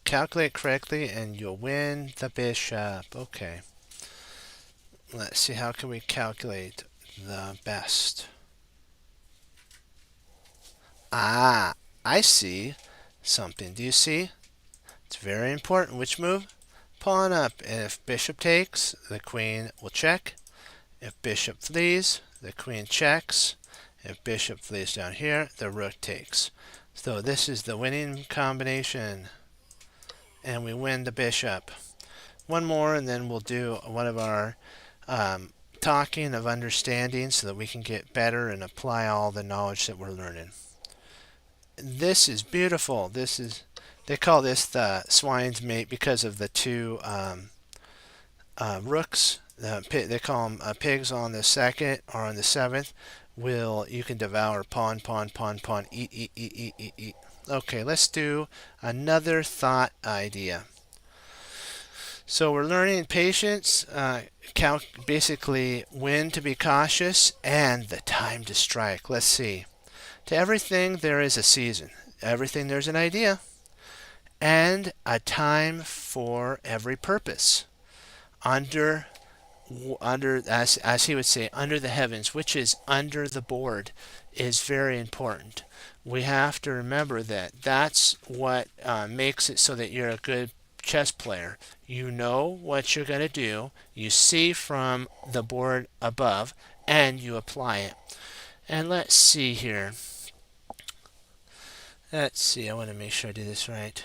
A: Calculate correctly and you'll win the bishop. Okay. Let's see, how can we calculate the best? Ah, I see something. Do you see? It's very important. Which move? Pawn up. And if bishop takes, the queen will check. If bishop flees, the queen checks. If bishop flees down here, the rook takes. So this is the winning combination. And we win the bishop. One more, and then we'll do one of our talking of understanding so that we can get better and apply all the knowledge that we're learning. This is beautiful. They call this the swine's mate because of the two rooks. They call them pigs on the second or on the seventh. You can devour pawn, pawn, pawn, pawn, eat, eat, eat, eat, eat, eat. Okay, let's do another thought idea. So we're learning patience, basically when to be cautious and the time to strike. Let's see. To everything there is a season. Everything there's an idea. And a time for every purpose. Under as he would say, under the heavens, which is under the board, is very important. We have to remember that that's what makes it so that you're a good chess player. You know what you're going to do, you see from the board above, and you apply it. And let's see here. Let's see, I want to make sure I do this right.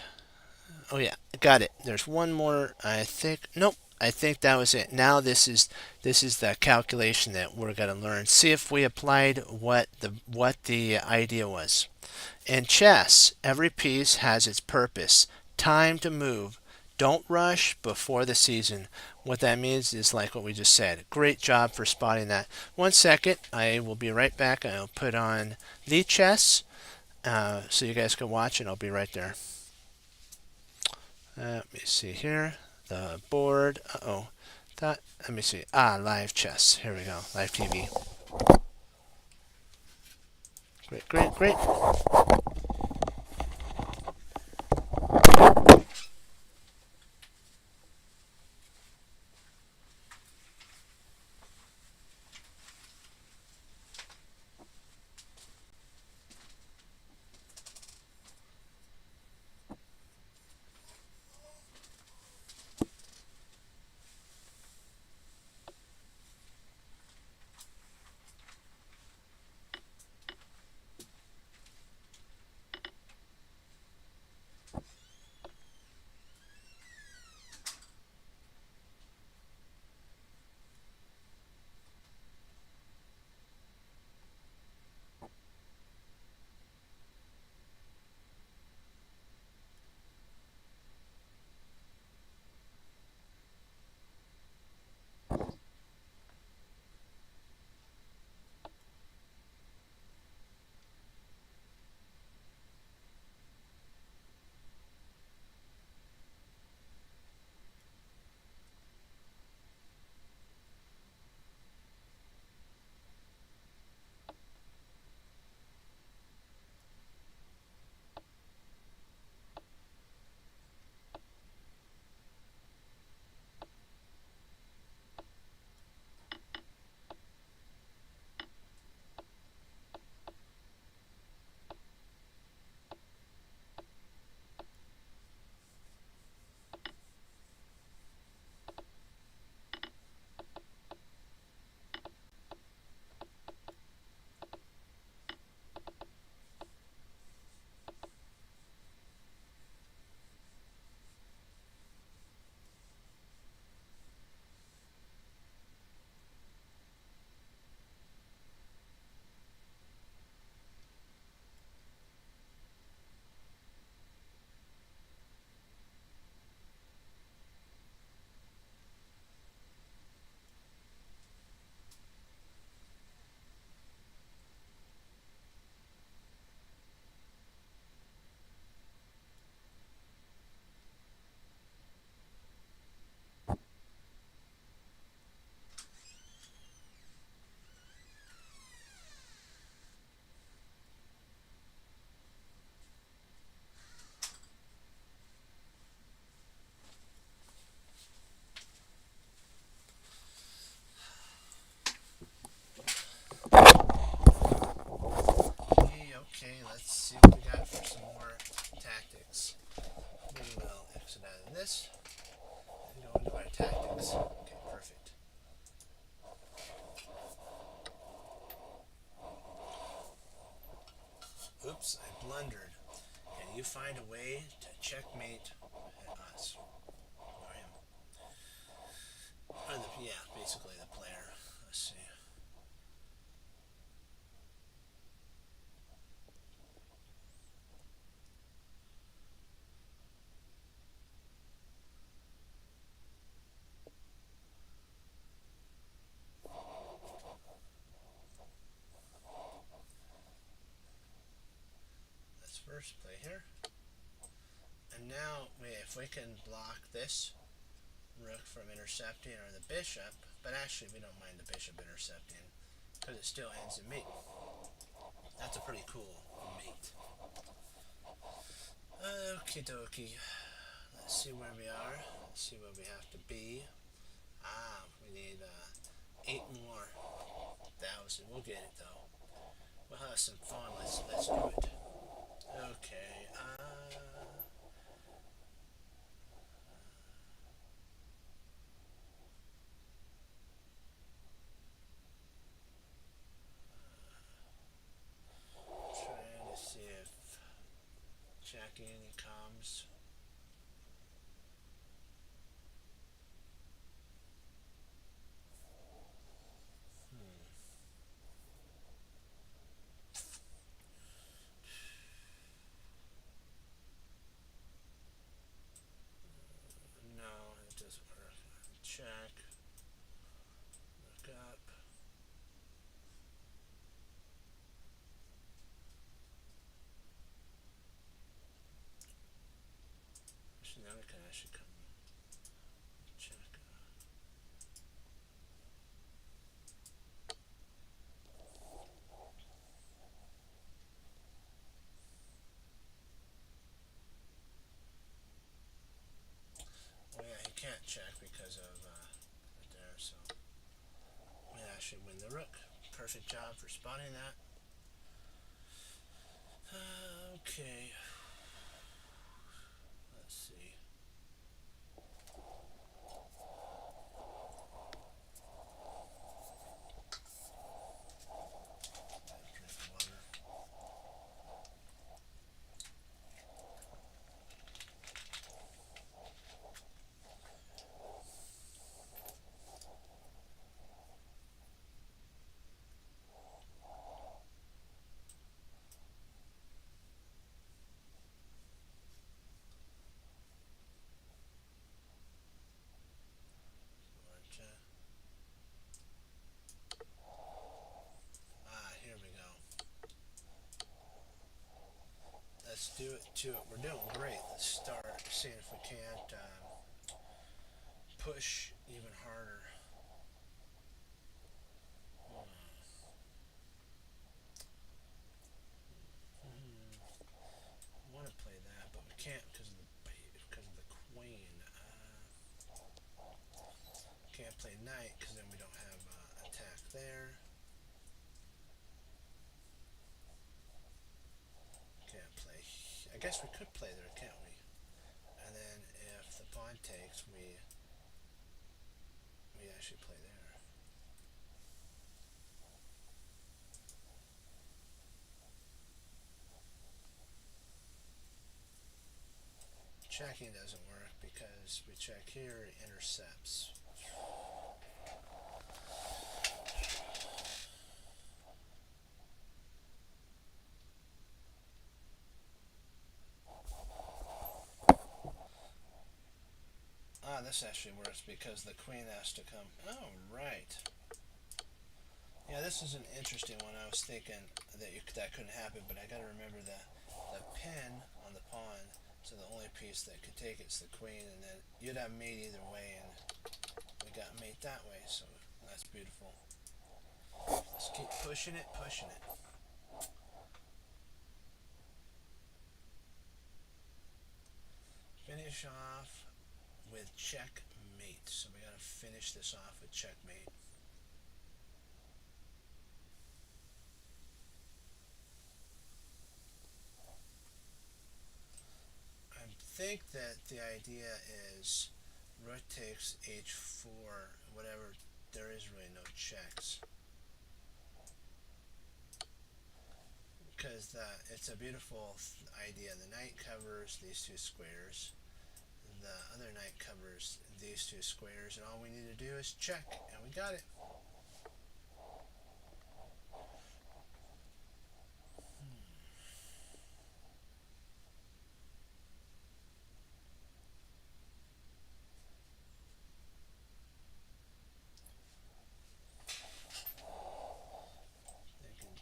A: Oh yeah, got it. There's one more, I think. Nope, I think that was it. Now this is the calculation that we're going to learn. See if we applied what the idea was. In chess, every piece has its purpose. Time to move. Don't rush before the season. What that means is like what we just said. Great job for spotting that. 1 second, I will be right back. I'll put on Lichess so you guys can watch, and I'll be right there. Let me see here. The board. Let me see. Live chess. Here we go. Live TV. Great, great, great. this and go into our tactics. Okay, perfect. Oops, I blundered. Can you find a way to checkmate us? Or him. Or yeah, basically the player. Let's see. Let's first play here. And now, if we can block this rook from intercepting or the bishop, but actually we don't mind the bishop intercepting because it still ends in mate. That's a pretty cool mate. Okie dokie. Let's see where we are. Let's see where we have to be. We need 8 more thousand. We'll get it though. We'll have some fun. Let's do it. Okay. Trying to see if checking comes. No, it doesn't work. Check. Look up. Actually, now we can actually come check. Oh yeah, he can't check because of right there, so we actually win the rook. Perfect job for spotting that. Okay. Let's see. Drink water. Here we go. Let's do it to it. We're doing great. Let's start seeing if we can't push even harder. I want to play that, but we can't because of the queen. Can't play knight because then we don't have attack there. Can't play. I guess we could play there, can't we? And then if the pawn takes, we actually play there. Checking doesn't work because we check here, it intercepts. This actually works because the queen has to come. Oh, right. Yeah, this is an interesting one. I was thinking that couldn't happen, but I got to remember the pin on the pawn. So the only piece that could take it's the queen, and then you'd have mate either way, and we got mate that way. So that's beautiful. Let's keep pushing it, pushing it. Finish off with checkmate. So we got to finish this off with checkmate. I'm think that the idea is rook takes h4, whatever. There is really no checks. Because it's a beautiful idea. The knight covers these two squares. The other knight covers these two squares. And all we need to do is check. And we got it.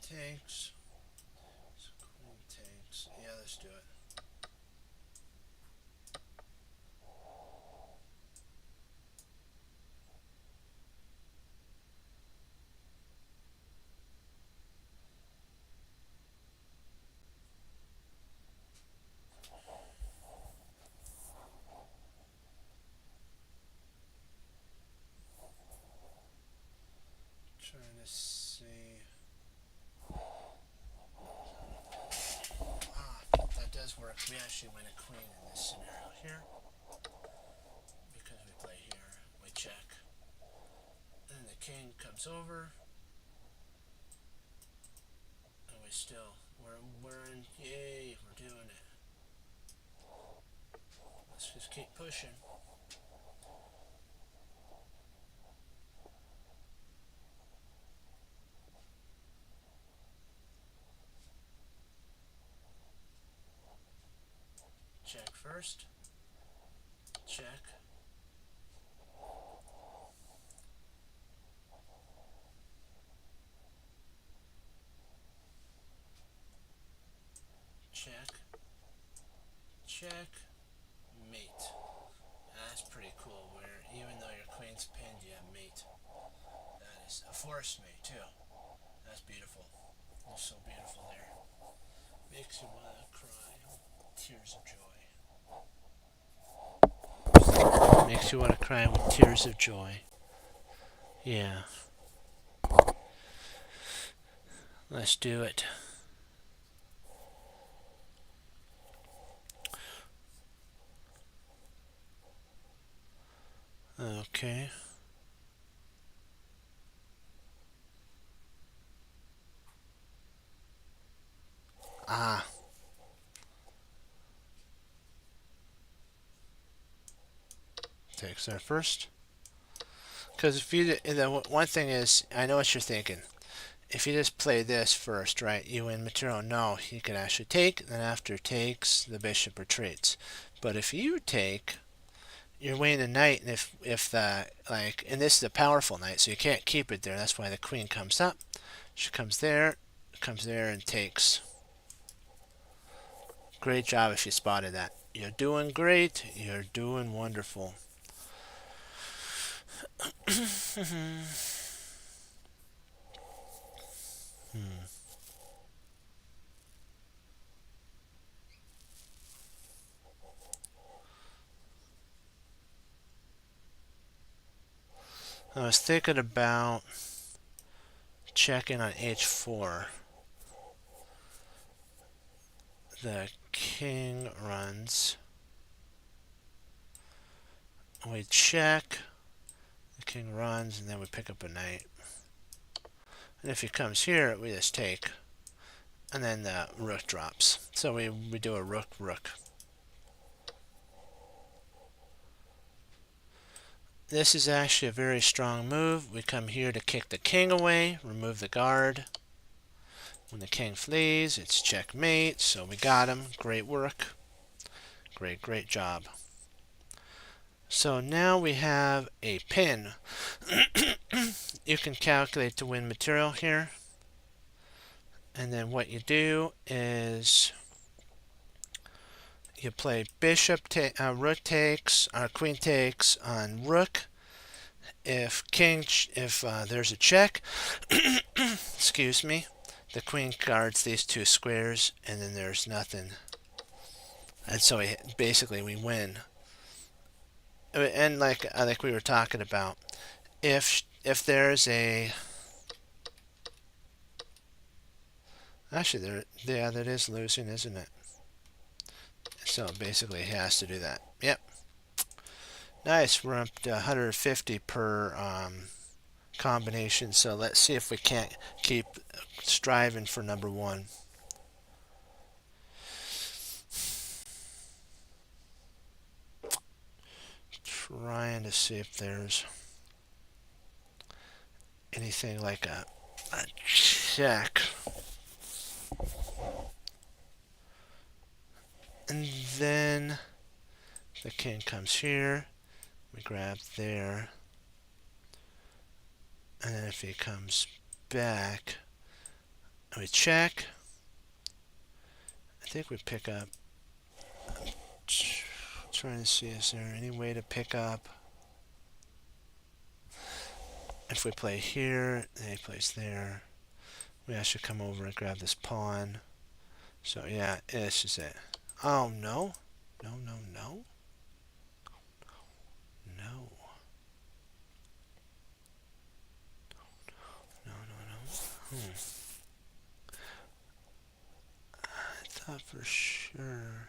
A: Takes. So queen takes. Yeah, let's do it. Trying to see. That does work. We actually win a queen in this scenario here. Because we play here, we check. And the king comes over. And we still, we're in, yay, we're doing it. Let's just keep pushing. Check first. Check. Check. Check. Mate. That's pretty cool, where even though your queen's pinned, you have mate. That is a forced mate, too. That's beautiful. It's so beautiful there. Makes you want to cry. Tears of joy. Makes you want to cry with tears of joy. Yeah. Let's do it. Okay. Takes there first. Because if you, the one thing is, I know what you're thinking. If you just play this first, right, you win material. No, you can actually take, then after takes, the bishop retreats. But if you take, you're winning the knight, and if the, like, and this is a powerful knight, so you can't keep it there. That's why the queen comes up. She comes there, and takes. Great job if you spotted that. You're doing great. You're doing wonderful. I was thinking about checking on h4. The king runs. We check. The king runs, and then we pick up a knight. And if he comes here, we just take. And then the rook drops. So we do a rook. This is actually a very strong move. We come here to kick the king away, remove the guard. When the king flees, it's checkmate. So we got him. Great work. Great job. So now we have a pin. You can calculate to win material here. And then what you do is you play rook takes, or queen takes on rook. If there's a check, excuse me, the queen guards these two squares, and then there's nothing. And so basically we win. And like we were talking about, if there's a, actually that is losing, isn't it? So basically it has to do that. Yep. Nice. We're up to 150 per combination. So let's see if we can't keep striving for number one. Trying to see if there's anything like a check. And then the king comes here. We grab there. And then if he comes back, we check. I think we pick up. Trying to see, is there any way to pick up? If we play here, then he plays there. We actually come over and grab this pawn. So yeah, this is it. Oh no. No, no, no. No. No, no, no. I thought for sure.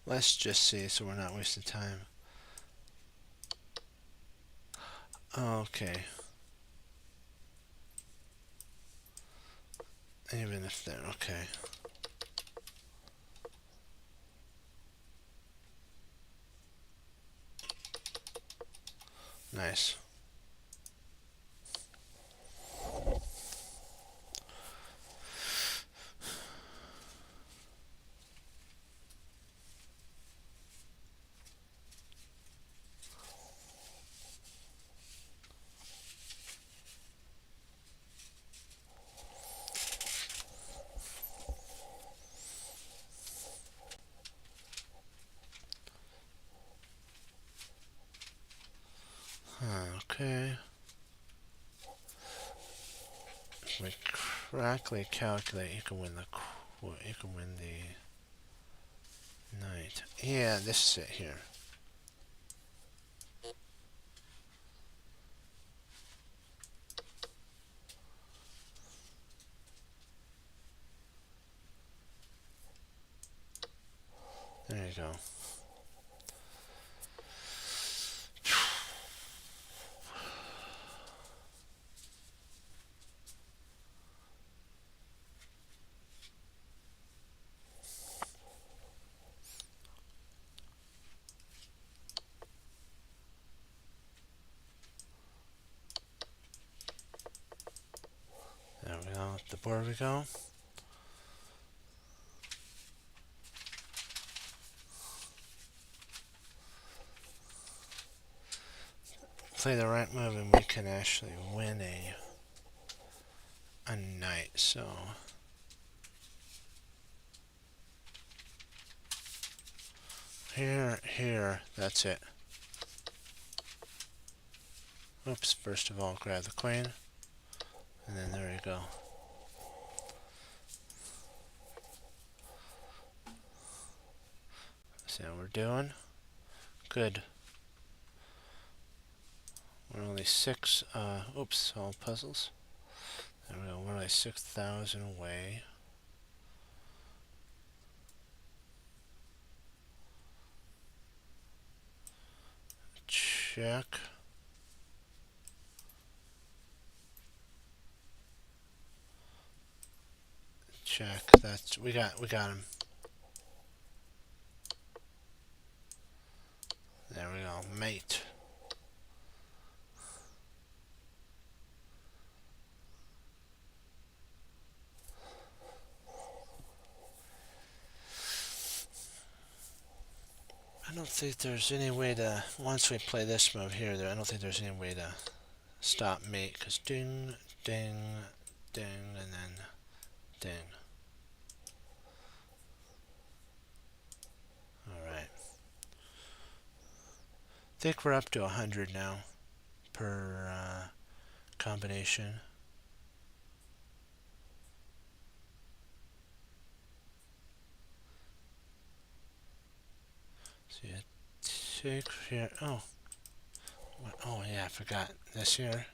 A: Let's just see so we're not wasting time. Okay. Even if they're okay. Nice. Okay. If we correctly calculate, you can win the knight. Yeah, this is it here. There you go. There we go. The board we go. Play the right move and we can actually win a knight. So here, that's it. Oops, first of all grab the queen. And then there you go. See how we're doing? Good. We're only oops, all puzzles. There we go, we're only 6,000 away. Check. Check. We got him. There we go, mate. I don't think there's any way to, once we play this move here, I don't think there's any way to stop mate, because ding, ding, ding, and then ding. Alright. I think we're up to 100 now per combination. So you take here. Oh yeah, I forgot this here.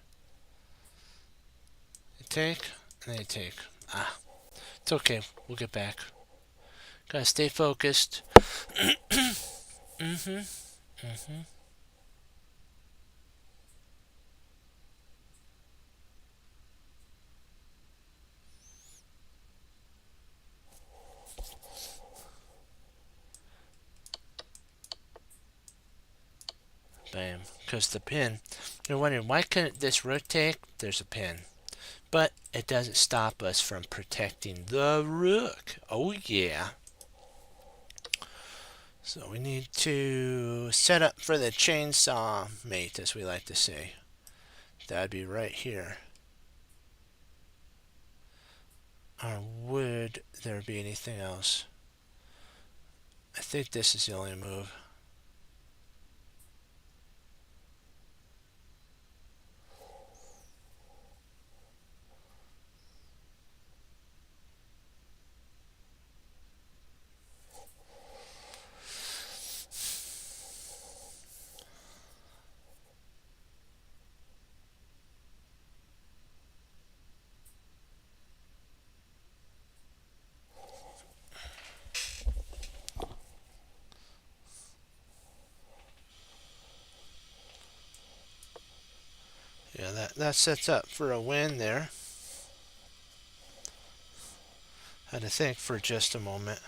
A: You take, And then you take. Ah, it's okay. We'll get back. Gotta stay focused. Mm-hmm. Mm-hmm. Bam. Because the pin. You're wondering, why couldn't this rotate? There's a pin. But it doesn't stop us from protecting the rook. Oh, yeah. So we need to set up for the chainsaw mate, as we like to say. That'd be right here. Or would there be anything else? I think this is the only move. Yeah, that sets up for a win there. Had to think for just a moment.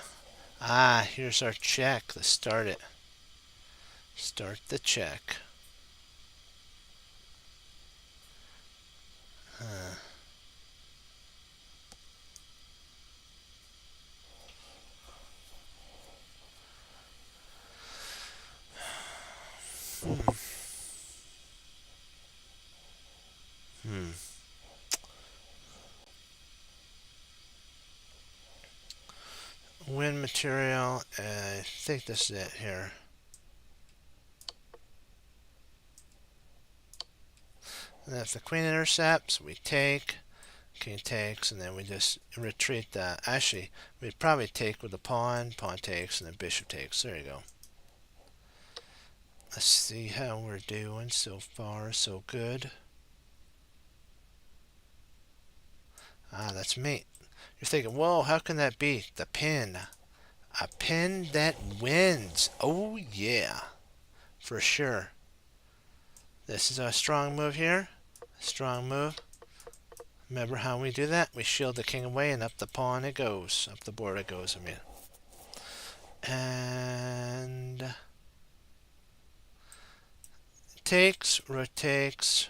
A: Ah, here's our check. Let's start it. Start the check. Uh, hmm. Hmm. Win material. I think this is it here. And if the queen intercepts, we take. King takes, and then we just retreat that. Actually, we'd probably take with the pawn. Pawn takes, and then bishop takes. There you go. Let's see how we're doing so far. So good. Ah, that's mate. You're thinking, whoa, how can that be? The pin. A pin that wins. Oh, yeah. For sure. This is a strong move here. Strong move. Remember how we do that? We shield the king away, and up the pawn it goes. Up the board it goes, I mean. And takes, rook takes.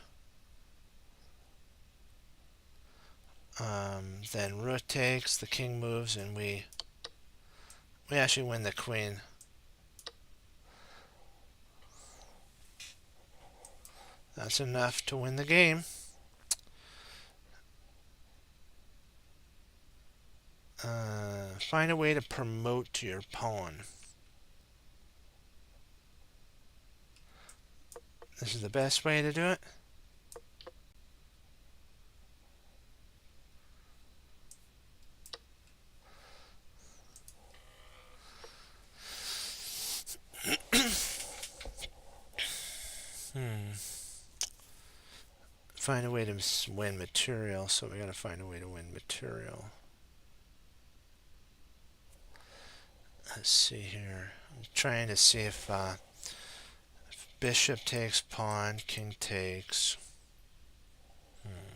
A: Then rook takes, the king moves, and we actually win the queen. That's enough to win the game. Find a way to promote your pawn. This is the best way to do it. Hmm. Find a way to win material, so we gotta find a way to win material. Let's see here. I'm trying to see if bishop takes pawn, king takes. Hmm.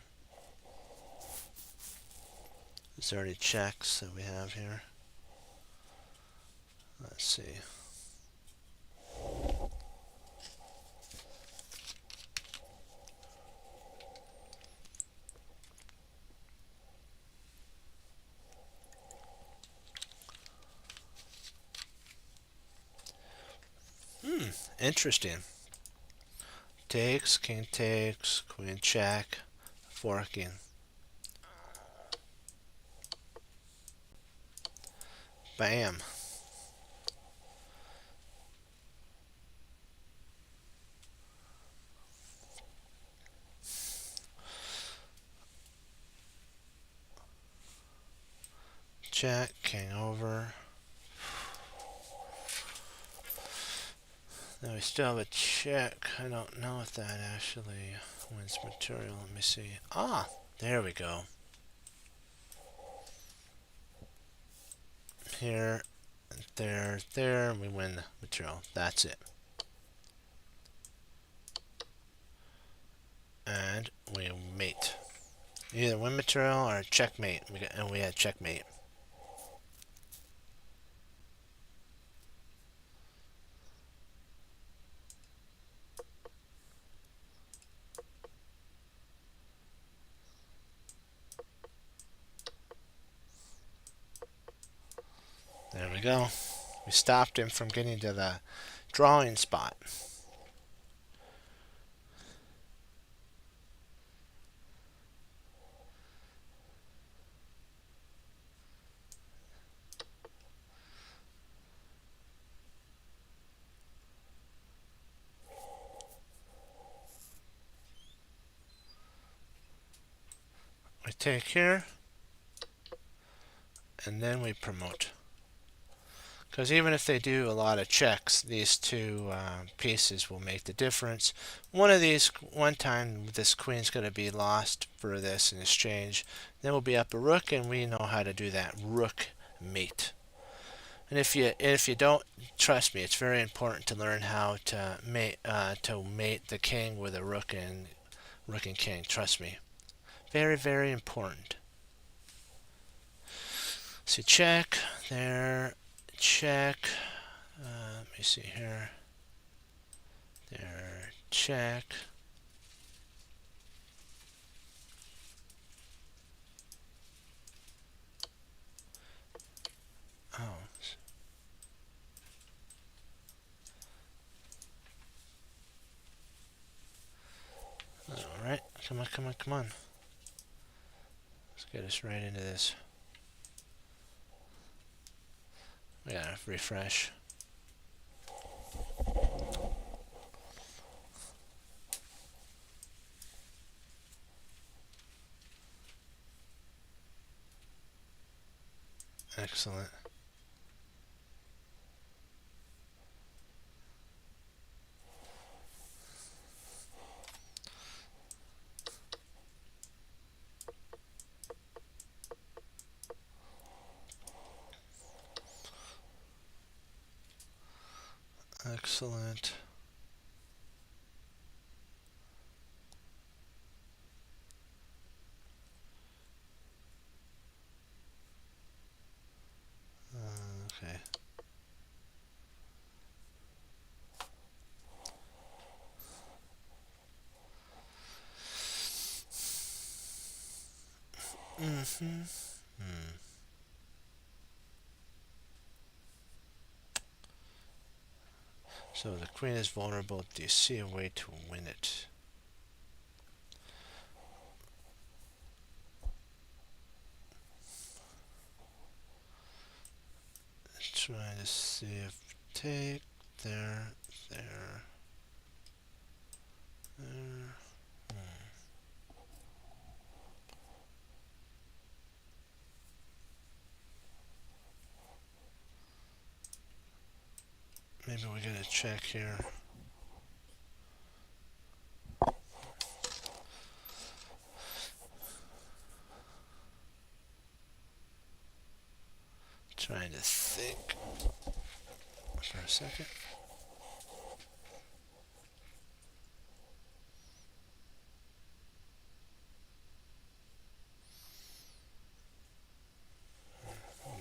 A: There's already checks that we have here. Let's see. Interesting. Takes, king takes, queen check, forking. Bam. Check, king over. Now we still have a check. I don't know if that actually wins material. Let me see. Ah, there we go. here, there, there, and we win the material. That's it. And we mate. Either win material or checkmate. And we had checkmate. There we go. We stopped him from getting to the drawing spot. We take here, and then we promote. Because even if they do a lot of checks, these two pieces will make the difference. One time, this queen's going to be lost for this in exchange. Then we'll be up a rook, and we know how to do that rook mate. And if you don't, trust me, it's very important to learn how to mate the king with a rook and king. Trust me, very, very important. So check there, check. Let me see here. There, check. Oh. Alright, come on, come on, come on. Let's get us right into this. We gotta refresh. Excellent. Excellent. Okay. So the queen is vulnerable. Do you see a way to win it? Trying to see if take there, there, there. Maybe we gotta check here. Trying to think for a second.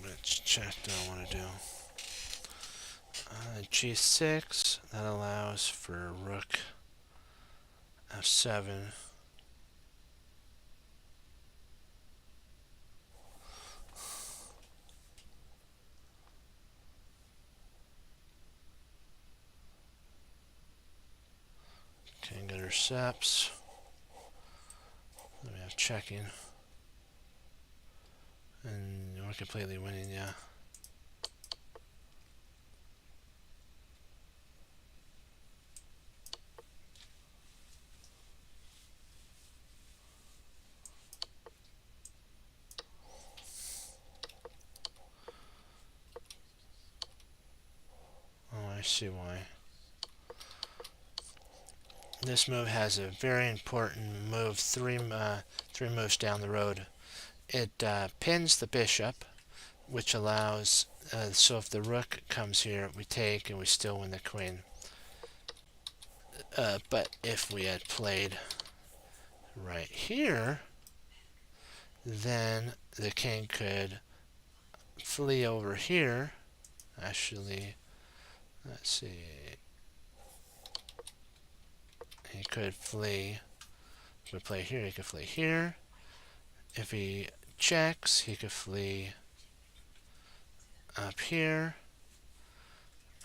A: Which check do I want to do? G6. That allows for rook f7. King intercepts. Then we have checking. And we're completely winning, yeah. Oh, I see why. This move has a very important move, three moves down the road. It pins the bishop, which allows, so if the rook comes here, we take and we still win the queen. But if we had played right here, then the king could flee over here. Actually, let's see. He could flee. If we play here, he could flee here. If he checks, he could flee up here.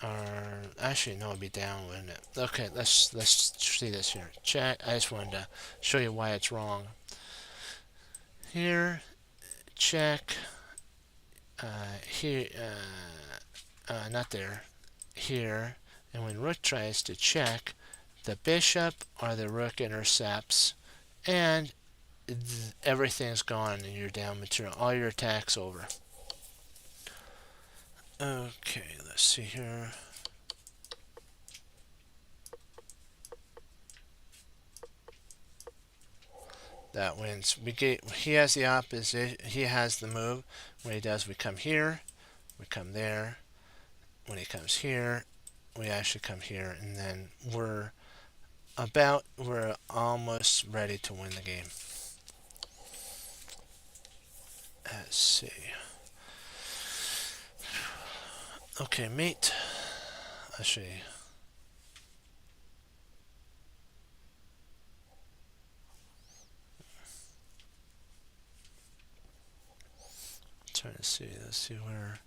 A: Or actually, no, it'd be down, wouldn't it? Okay, let's see this here. Check. I just wanted to show you why it's wrong. Here, check. Here, not there. Here, and when rook tries to check, the bishop or the rook intercepts, and everything's gone, and you're down material. All your attacks over. Okay, let's see here. That wins. He has the opposite. He has the move. When he does, we come here, we come there. When he comes here, we actually come here, and then we're almost ready to win the game. Let's see. Okay, mate. Actually, trying to see. Let's see where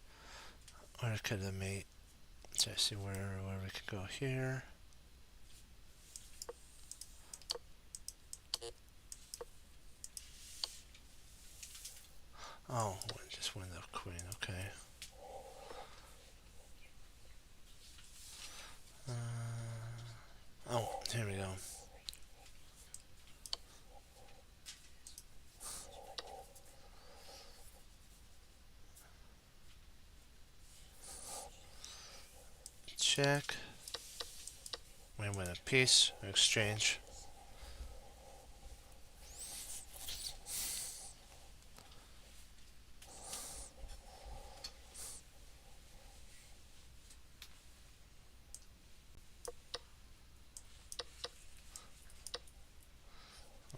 A: could the mate. Let's see where we could go here. Oh, just win the queen. Okay. Oh, here we go. Check. We win a piece. Exchange.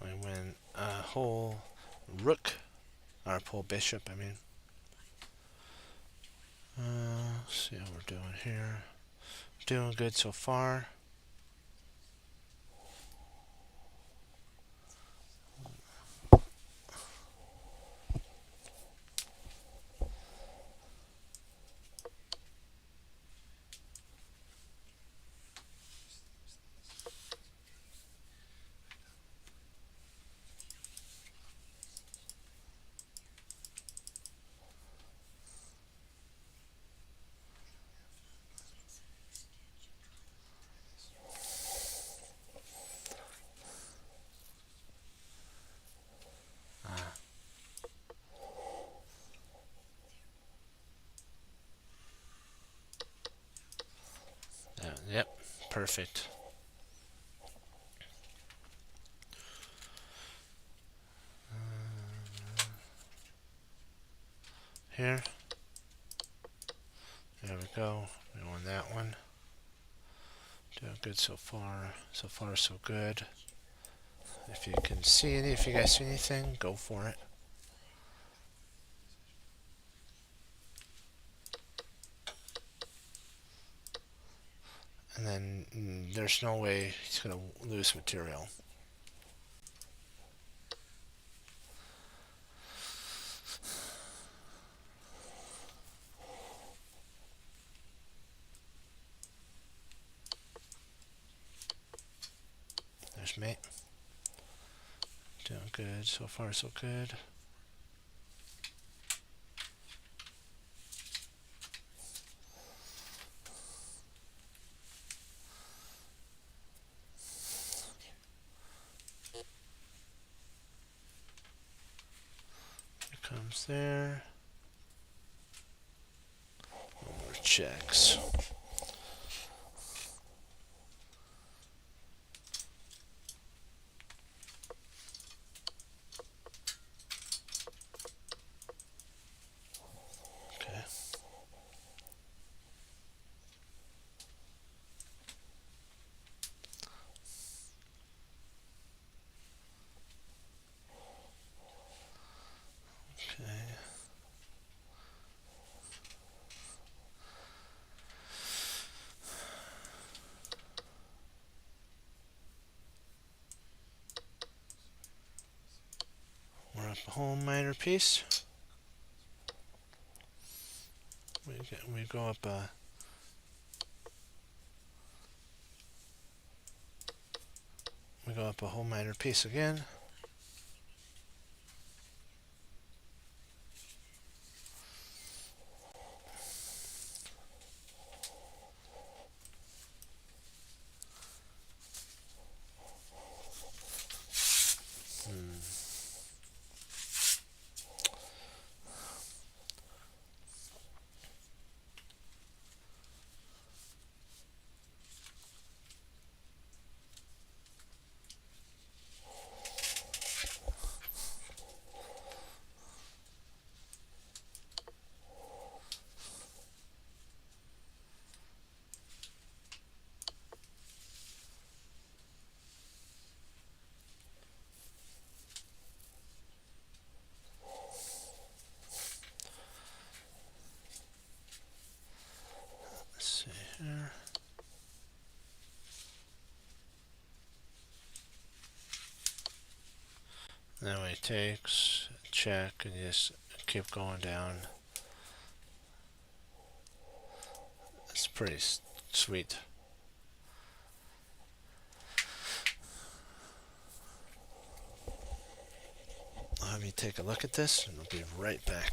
A: We win a whole rook, or whole bishop, I mean. See how we're doing here. Doing good so far. Yep, perfect. Here. There we go. We won that one. Doing good so far. So far, so good. If you can see if you guys see anything, go for it. And then there's no way he's going to lose material. There's mate. Doing good. So far, so good. Here comes there. More checks. up a whole minor piece. We go up a whole minor piece again. Let's see here. Then we takes, check, and just keep going down. It's pretty sweet. I'll have you take a look at this, and I'll be right back.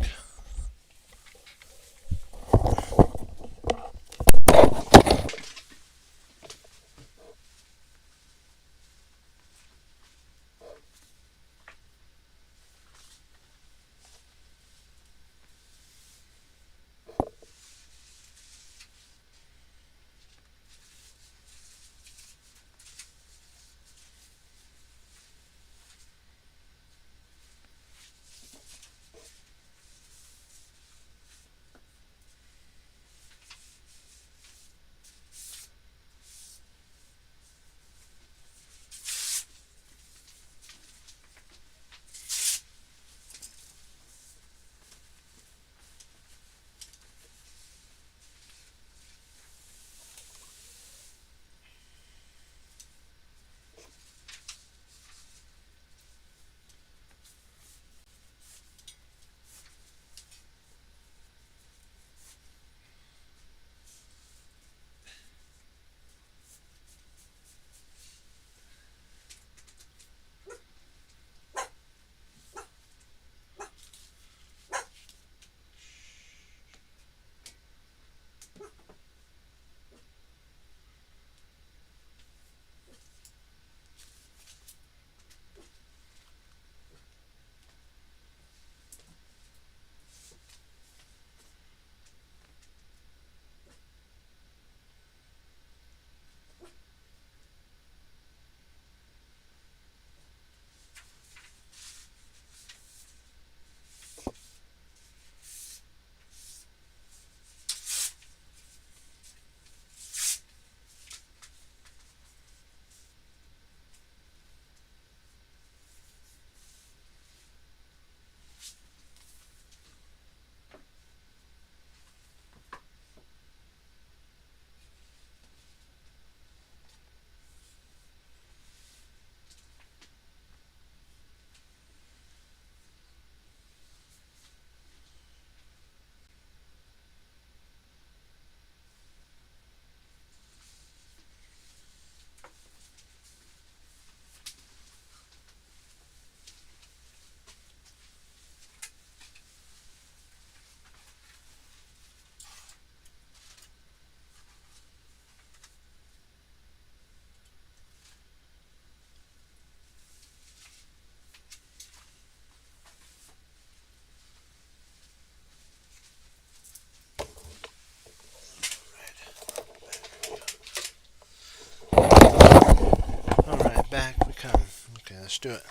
A: Alright, back we come. Okay, let's do it.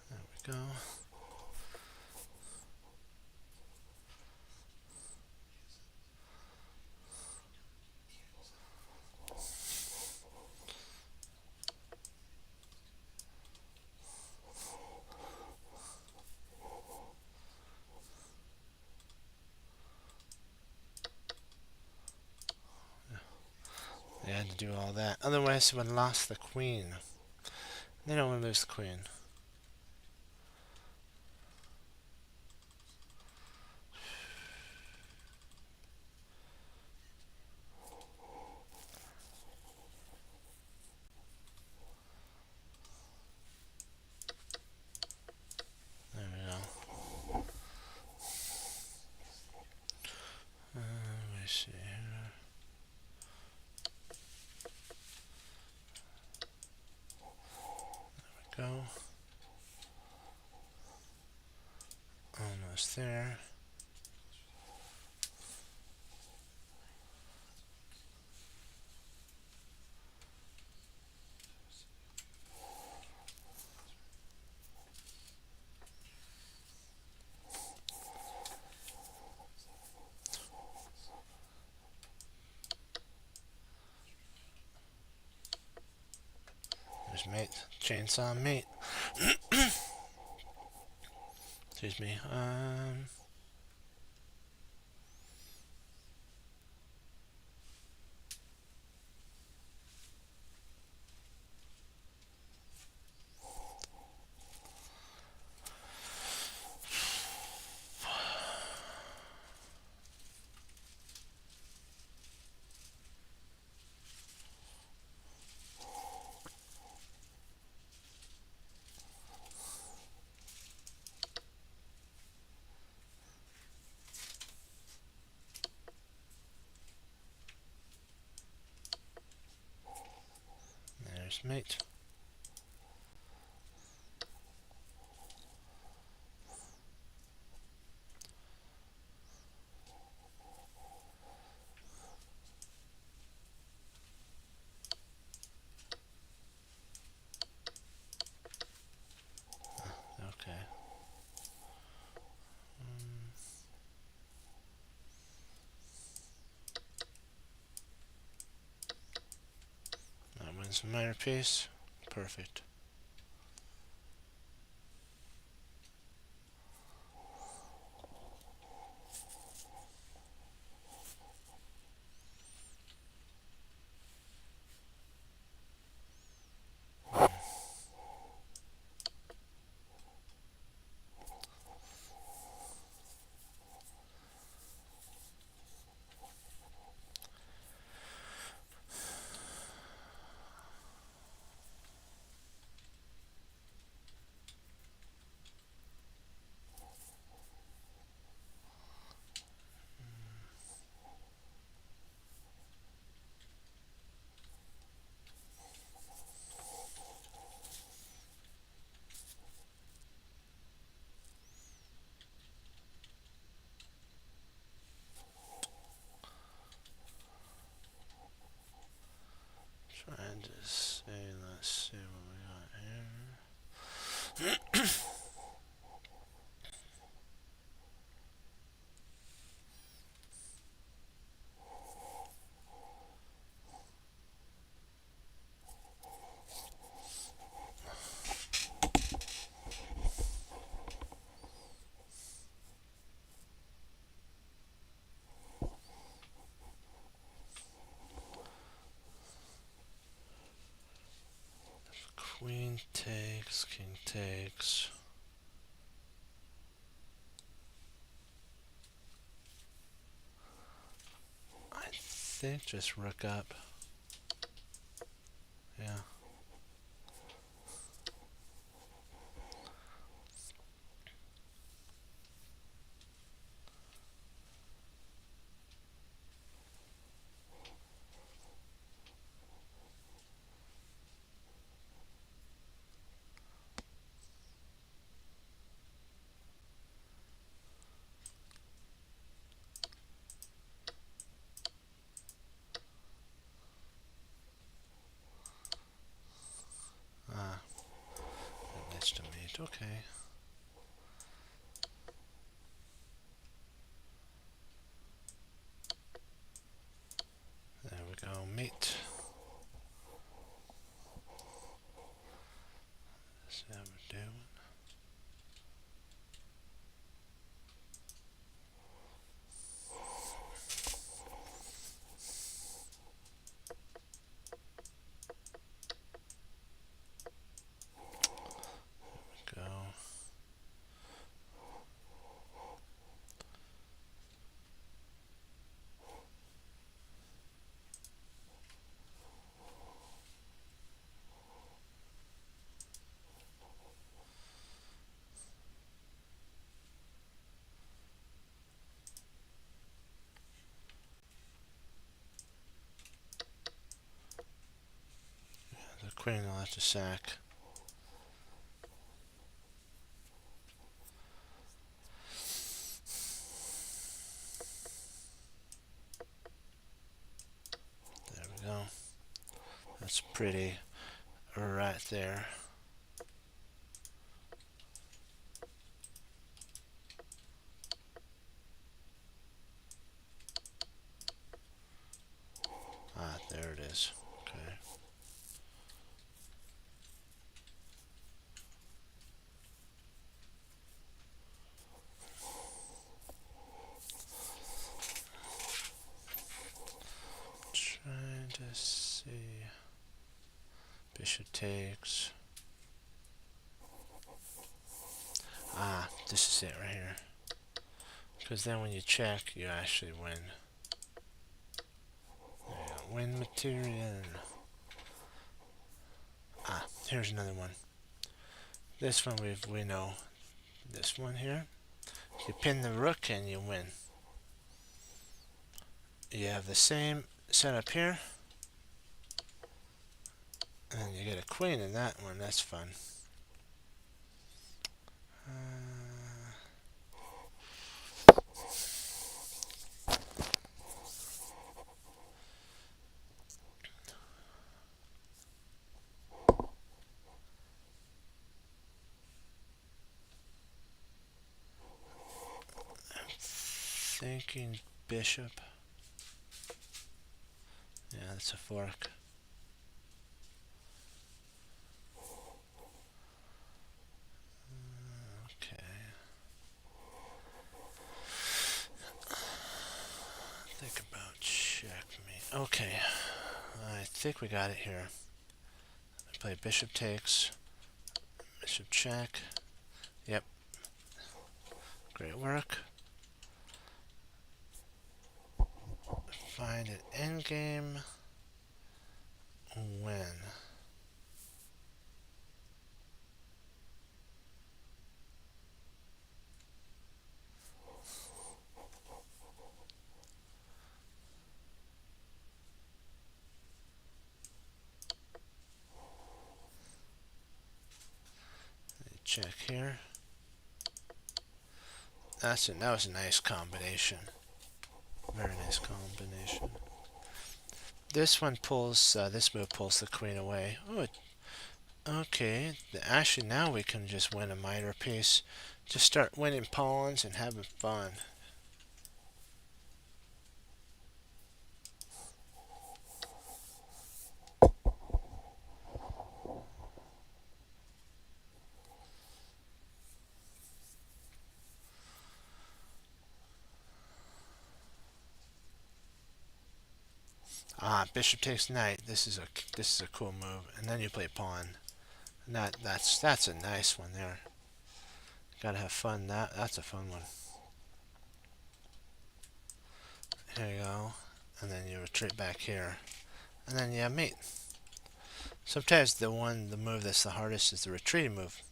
A: There we go. to do all that. Otherwise, we would have lost the queen. They don't want to lose the queen. There we go. Let me see here. There we go. Almost there. There's mate. Chainsaw mate. Excuse me. There's mate. Okay. That wins the minor piece. Perfect. Trying to see, let's see what we got here. Queen takes, king takes. I think just rook up. Yeah. queen will have to sack. There we go. That's pretty right there. Ah, there it is. Okay. Trying to see. Bishop takes. Ah, this is it right here. Because then when you check, you actually win. There you go. Win material. Ah, here's another one. This one we know. This one here. You pin the rook and you win. You have the same setup here. And you get a queen in that one. That's fun. Thinking bishop. Yeah, that's a fork. Okay. Think about checkmate. Okay. I think we got it here. I play bishop takes. Bishop check. Yep. Great work. Find an endgame. Win. Check here. That was a nice combination. Very nice combination. This one pulls, this move pulls the queen away. Oh, okay. Actually, now we can just win a minor piece. Just start winning pawns and having fun. Ah, bishop takes knight. This is a cool move. And then you play pawn. And that's a nice one there. Gotta have fun. That's a fun one. Here you go. And then you retreat back here. And then you have mate. Sometimes the move that's the hardest is the retreating move.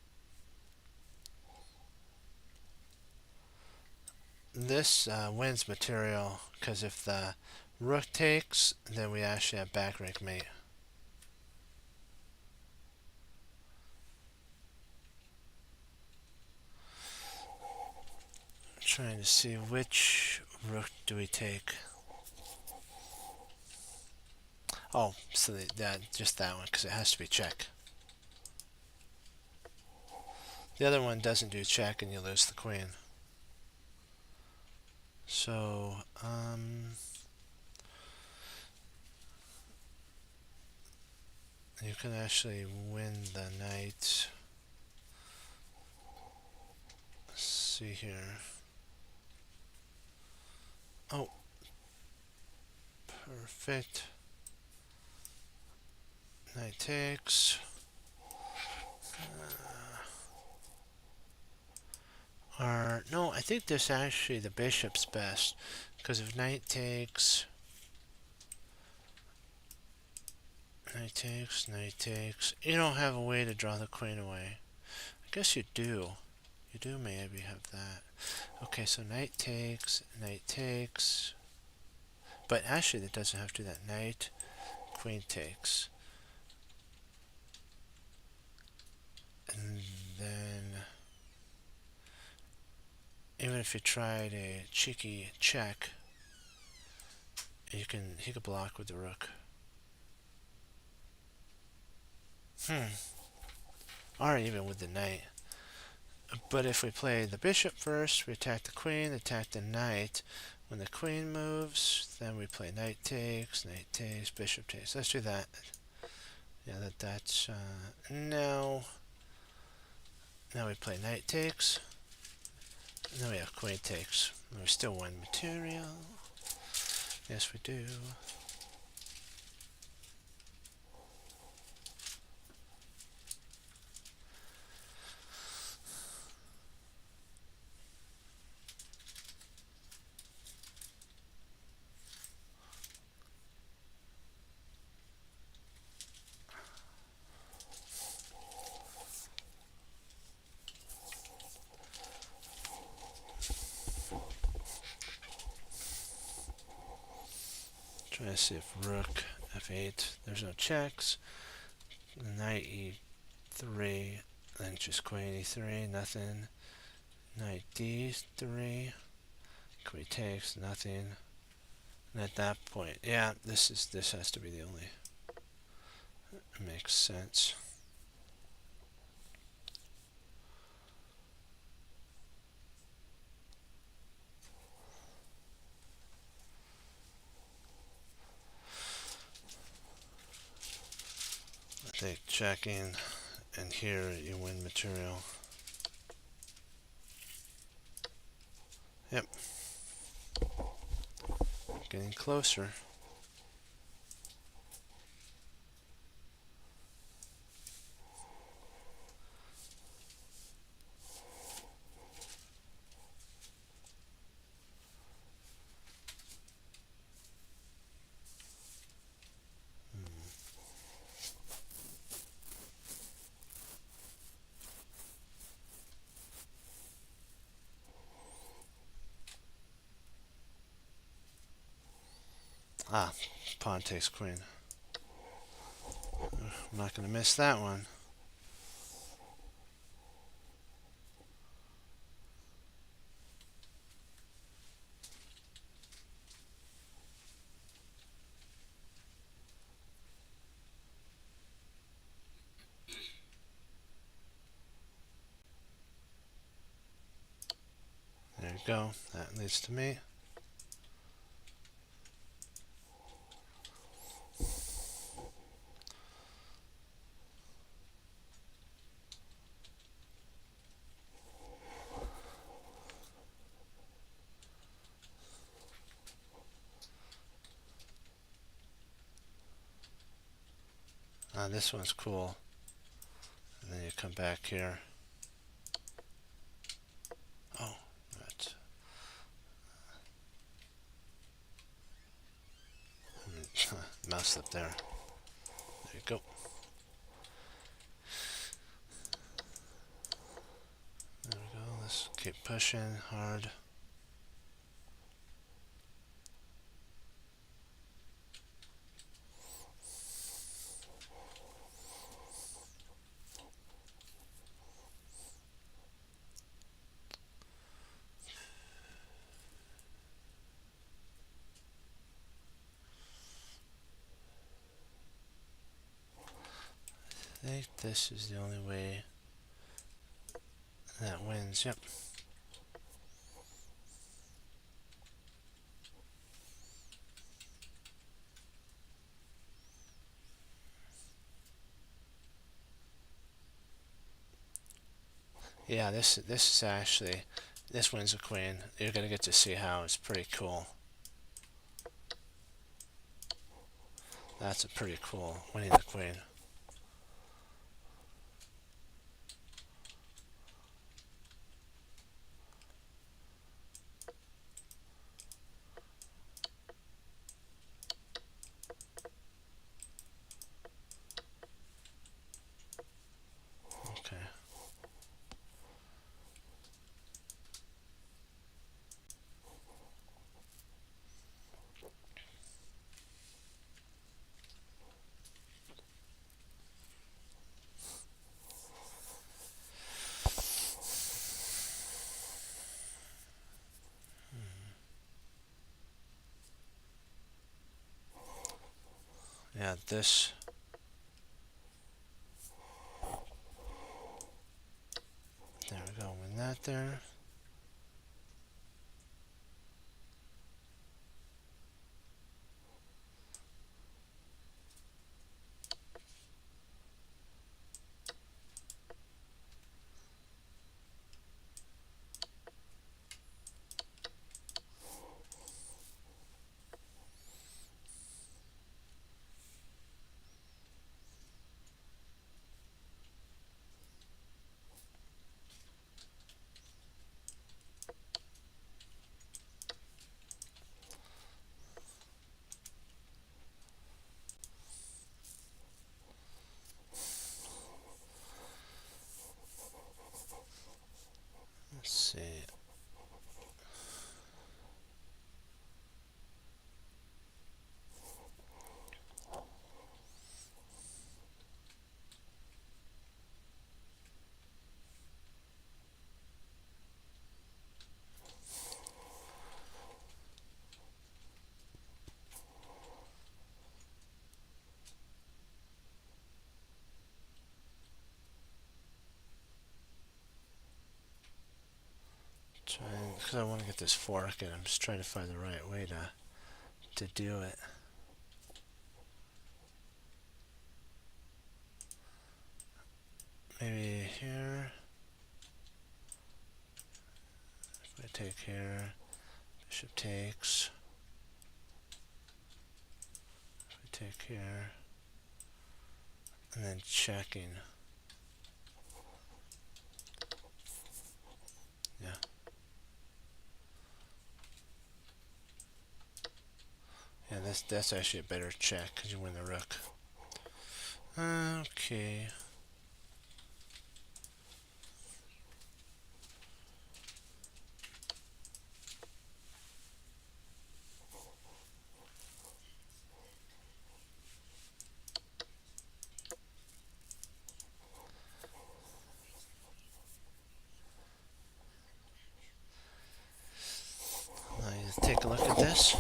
A: This wins material because if the rook takes, then we actually have back rank mate. Trying to see which rook do we take. Oh, so just that one because it has to be check. The other one doesn't do check and you lose the queen. So, you can actually win the knight. Let's see here. Oh, perfect. Knight takes. No, I think this actually the bishop's best because if knight takes, knight takes, you don't have a way to draw the queen away. I guess you do. You do maybe have that. Okay, so knight takes, but actually that doesn't have to do that. Knight, queen takes. And then, even if you tried a cheeky check, he could block with the rook. Or even with the knight. But if we play the bishop first, we attack the queen, attack the knight. When the queen moves, then we play knight takes, bishop takes. Let's do that. Yeah, that's now we play knight takes. And then we have queen takes. And we still win material. Yes, we do. Trying to see if rook f8. There's no checks. Knight e3. Then just queen e3. Nothing. Knight d3. Queen takes. Nothing. And at that point, yeah, this has to be the only. It makes sense. I think checking, and here you win material. Yep. Getting closer. Ah, pawn takes queen. I'm not going to miss that one. There you go. That leads to me. This one's cool. And then you come back here. Oh, that's mouse slip there. There you go. There we go. Let's keep pushing hard. I think this is the only way that wins. Yep. Yeah, this is actually, this wins a queen. You're gonna get to see how it's pretty cool. That's a pretty cool winning the queen. Okay. Yeah, this. There we go. Win that there. Let's see. Because I want to get this fork, and I'm just trying to find the right way to do it. Maybe here. If I take here, bishop takes. If I take here, and then checking. Yeah. Yeah, that's actually a better check because you win the rook. Okay. Let's take a look at this.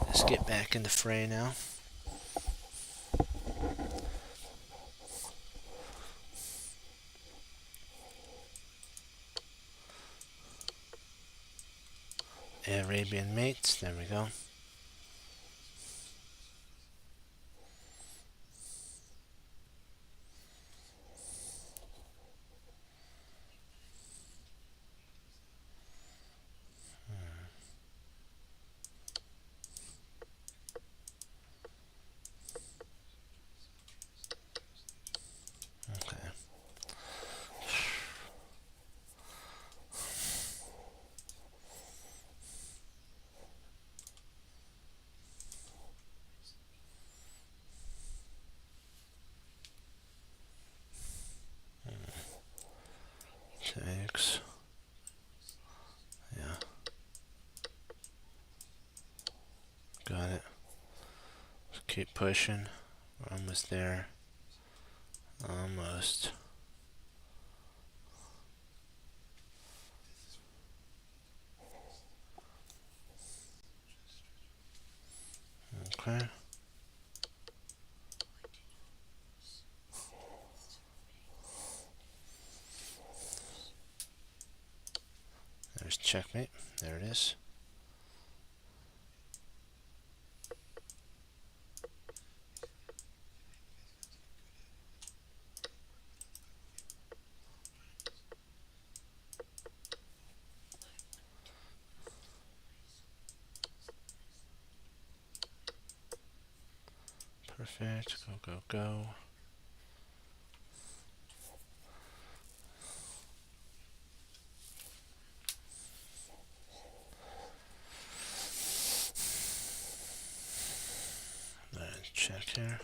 A: Let's get back in the fray now. Arabian mates, there we go. Keep pushing. We're almost there. Almost. Okay. There's checkmate. There it is. Perfect. Go, go, go. Check here.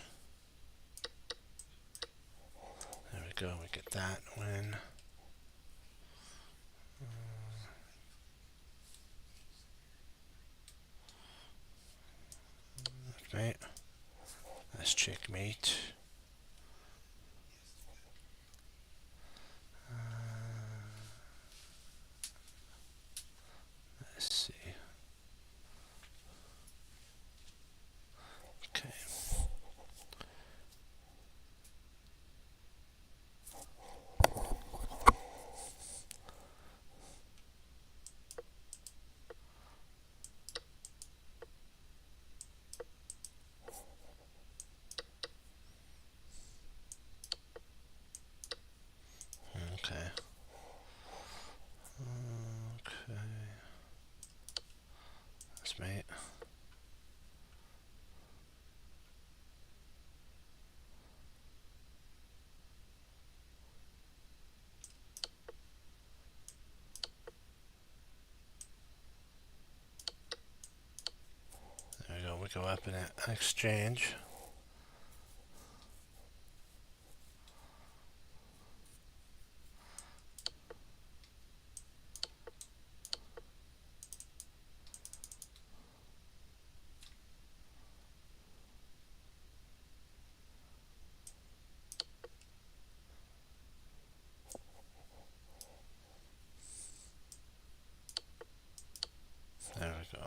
A: There we go. We get that win. Checkmate. That's checkmate. Let's see. Okay. Okay. Okay. That's mate. There we go. We go up in an exchange. There we go.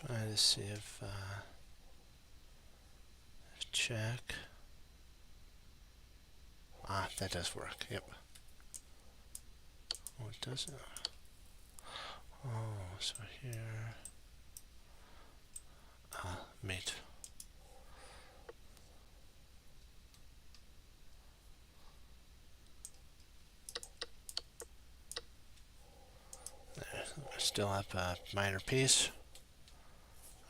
A: Trying to see if check. Ah, that does work. Yep. Oh, it doesn't. Oh, so here. Mate. There. Still up a minor piece.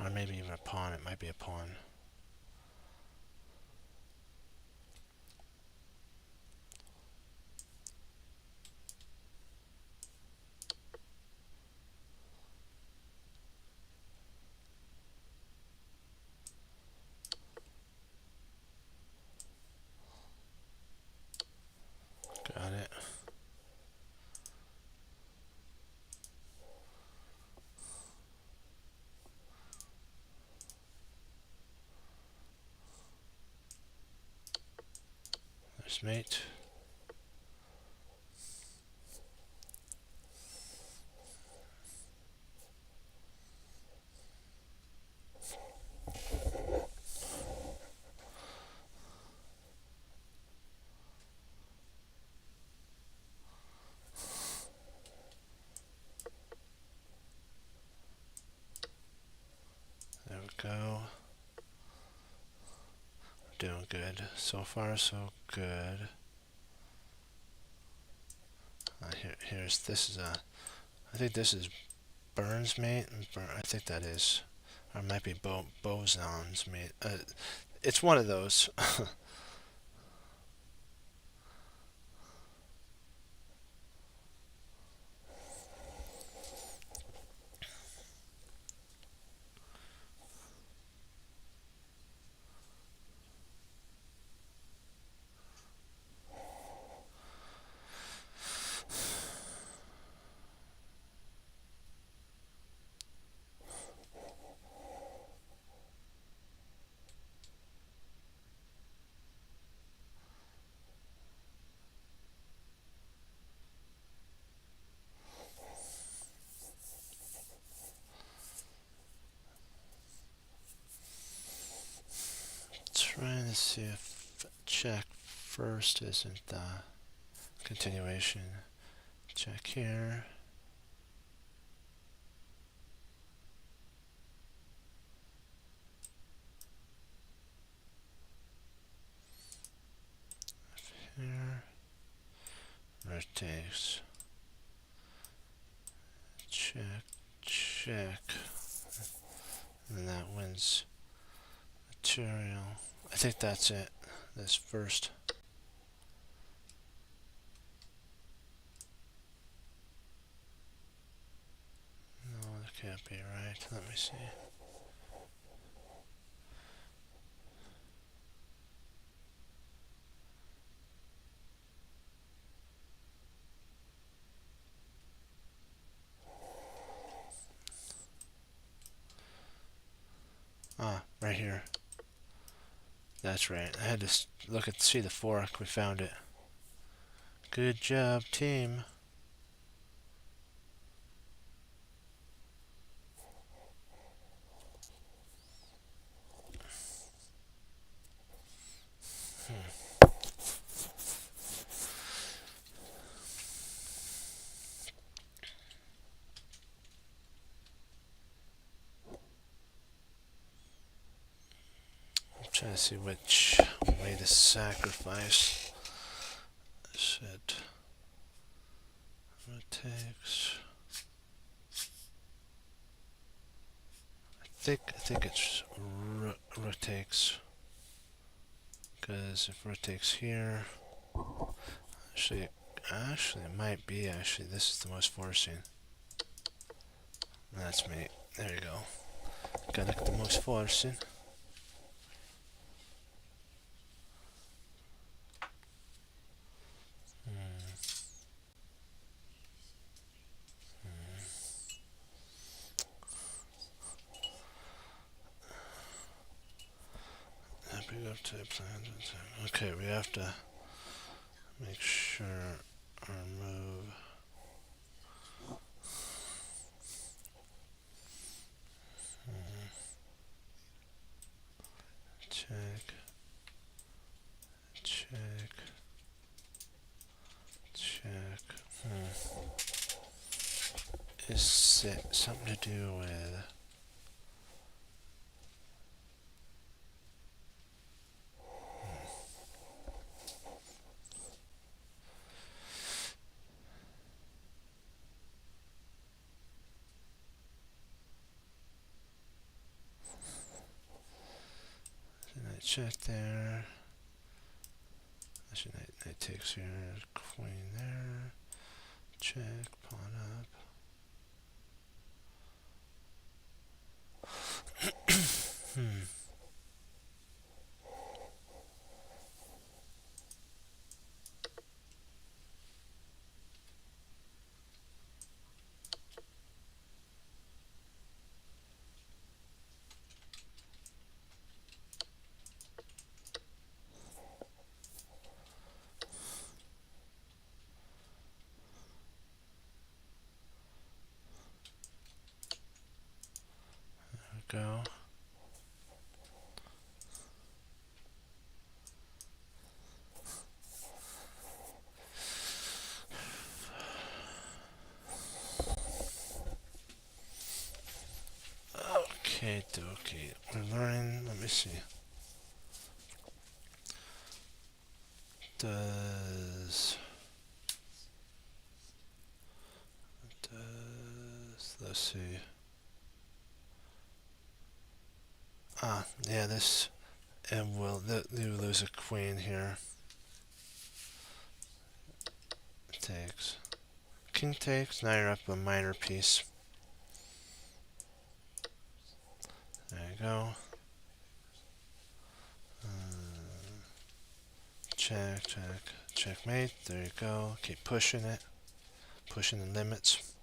A: Or maybe even a pawn. It might be a pawn. Got it. There's mate. There we go. Doing good. So far, so good. Here's this is a. I think this is Burns, mate? I think that is. Or it might be bosons, mate. It's one of those. Trying to see if check first isn't the continuation. Check here. Here. Rotates. Check. Check. And that wins material. I think that's it. This first. No, that can't be right. Let me see. Ah, right here. That's right. I had to look at see the fork. We found it. Good job, team. I'm trying to see which way to sacrifice. Set. Rotates. I think it's rotates. Because if rotates here, actually, it might be actually. This is the most forcing. That's me. There you go. Got the most forcing. Okay, we have to make sure our move. Check. Check. Check. Is it something to do with? Knight check there. Actually, knight takes here. Queen there. Check. Pawn up. Go. Okay, dokie. We're learning. Let me see. Does Let's see. Yeah, this, and you lose a queen here. Takes. King takes. Now you're up a minor piece. There you go. Check, check, checkmate. There you go. Keep pushing it. Pushing the limits.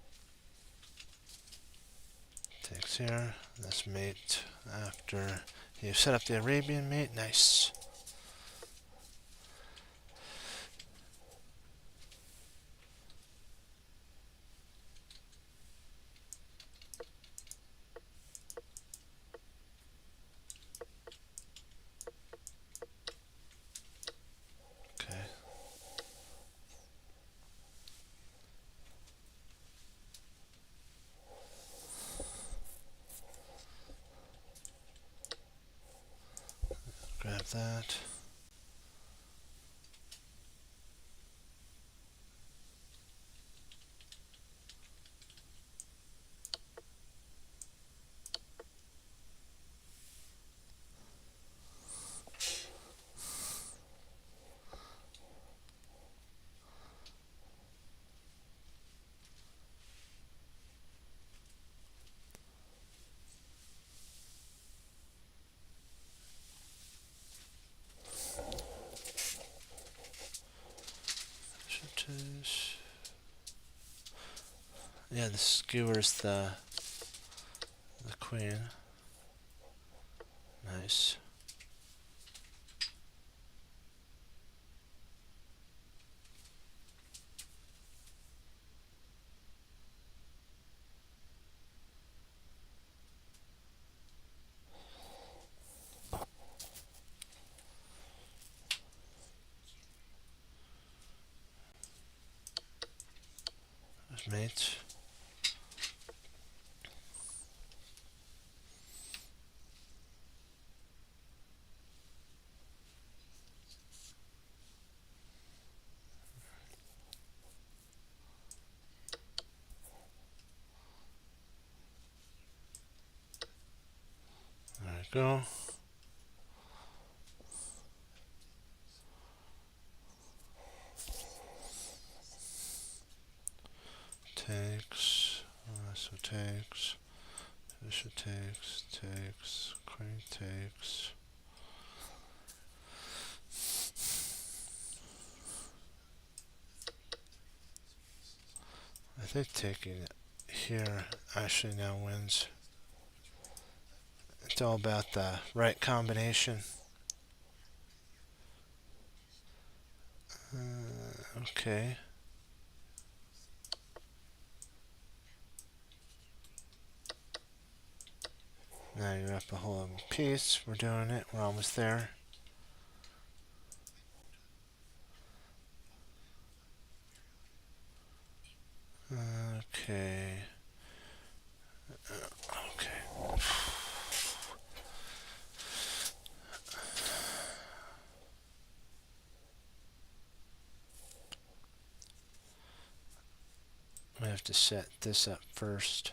A: Takes here. Let's mate after you set up the Arabian mate. Nice. Okay. Grab that. Yeah, the skewers the queen. Nice. There's mate. There you go. Takes. So takes. Bishop takes. Takes. Queen takes. I think taking it here actually now wins. It's all about the right combination. Okay. Now you're up a whole piece. We're doing it. We're almost there. Okay. Okay. We have to set this up first.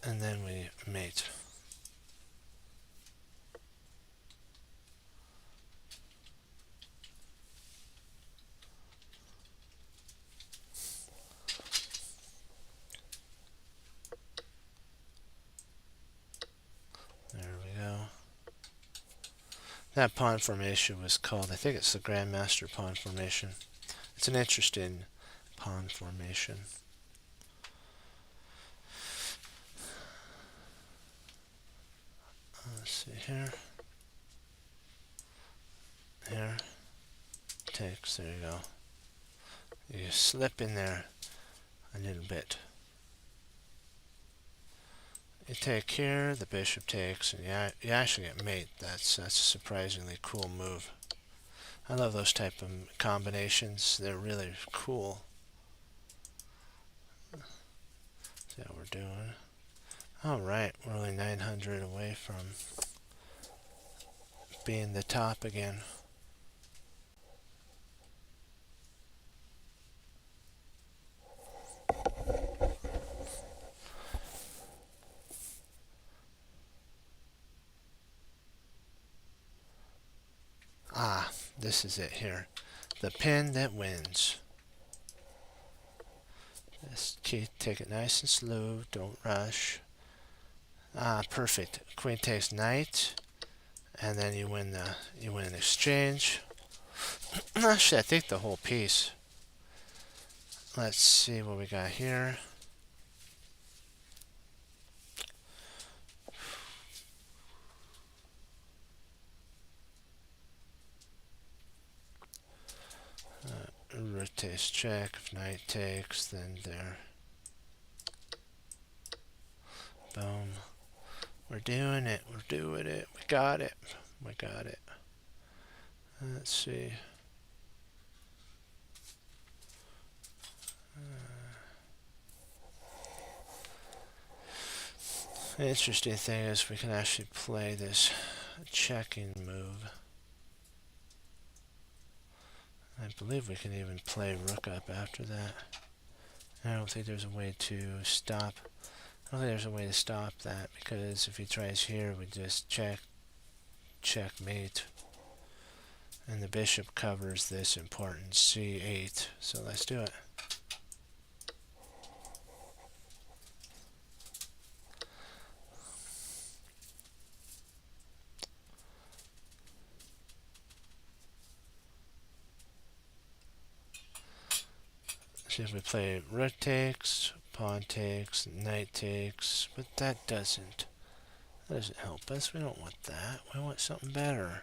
A: And then we mate. There we go. That pawn formation was called, I think it's the Grandmaster pawn formation. It's an interesting pawn formation. Let's see here. Here. Takes, there you go. You slip in there a little bit. You take here, the bishop takes, and you actually get mate. That's a surprisingly cool move. I love those type of combinations. They're really cool. See how we're doing. Alright, we're only 900 away from being the top again. this is it here. The pin that wins. Just take it nice and slow. Don't rush. Ah, perfect. Queen takes knight, and then you win an exchange. Actually, I think the whole piece. Let's see what we got here. Rook takes check. If knight takes, then there. Boom. We're doing it. We're doing it. We got it. We got it. Let's see. The interesting thing is we can actually play this checking move. I believe we can even play rook up after that. I don't think there's a way to stop. I don't think there's a way to stop that, because if he tries here, we just checkmate. And the bishop covers this important c8. So let's do it. See if we play rook takes, pawn takes, knight takes, but that doesn't help us. We don't want that. We want something better.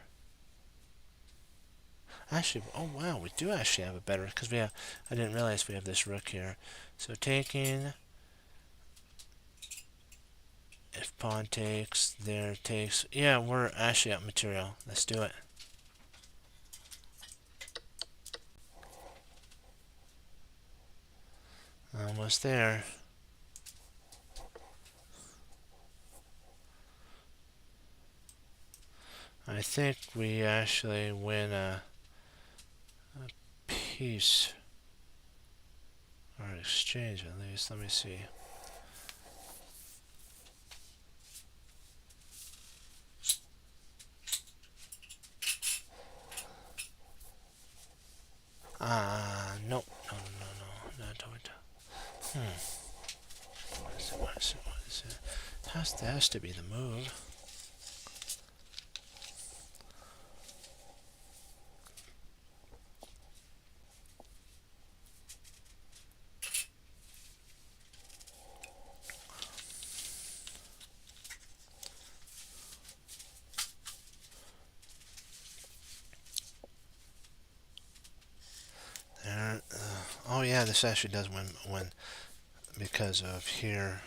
A: Actually, oh wow, we do actually have a better, because I didn't realize we have this rook here. So taking, if pawn takes, there takes, yeah, we're actually up material. Let's do it. Almost there. I think we actually win a piece, or an exchange at least. Let me see. Nope. No, not it. What is it? That has to be the move. There. Oh yeah, this actually does win because of here.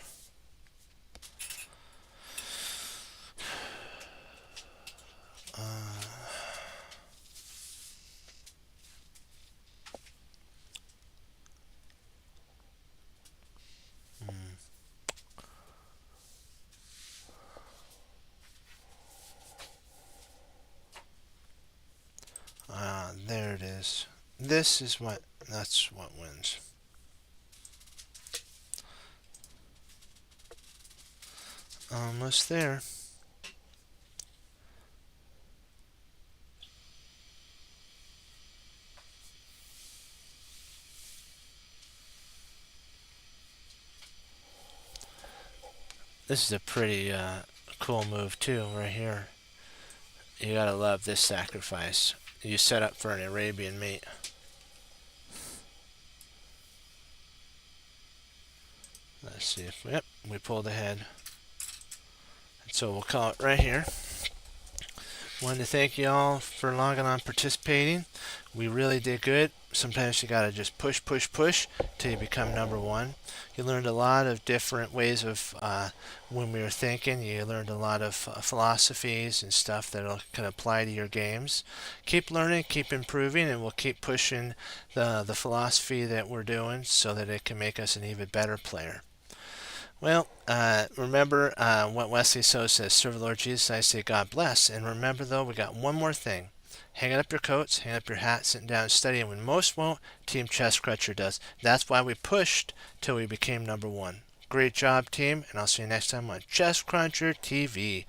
A: There it is. That's what wins. Almost there. This is a pretty cool move too, right here. You gotta love this sacrifice. You set up for an Arabian mate. Let's see if we pulled ahead. And so we'll call it right here. Wanted to thank you all for logging on, participating. We really did good. Sometimes you gotta just push till you become number one. You learned a lot of different ways of when we were thinking. You learned a lot of philosophies and stuff that can apply to your games. Keep learning, keep improving, and we'll keep pushing the philosophy that we're doing so that it can make us an even better player. Well, remember what Wesley So says, serve the Lord Jesus, I say God bless. And remember, though, we got one more thing. Hanging up your coats, hang up your hat, sitting down and studying. When most won't, Team Chess Crutcher does. That's why we pushed till we became number one. Great job, team, and I'll see you next time on Chess Cruncher TV.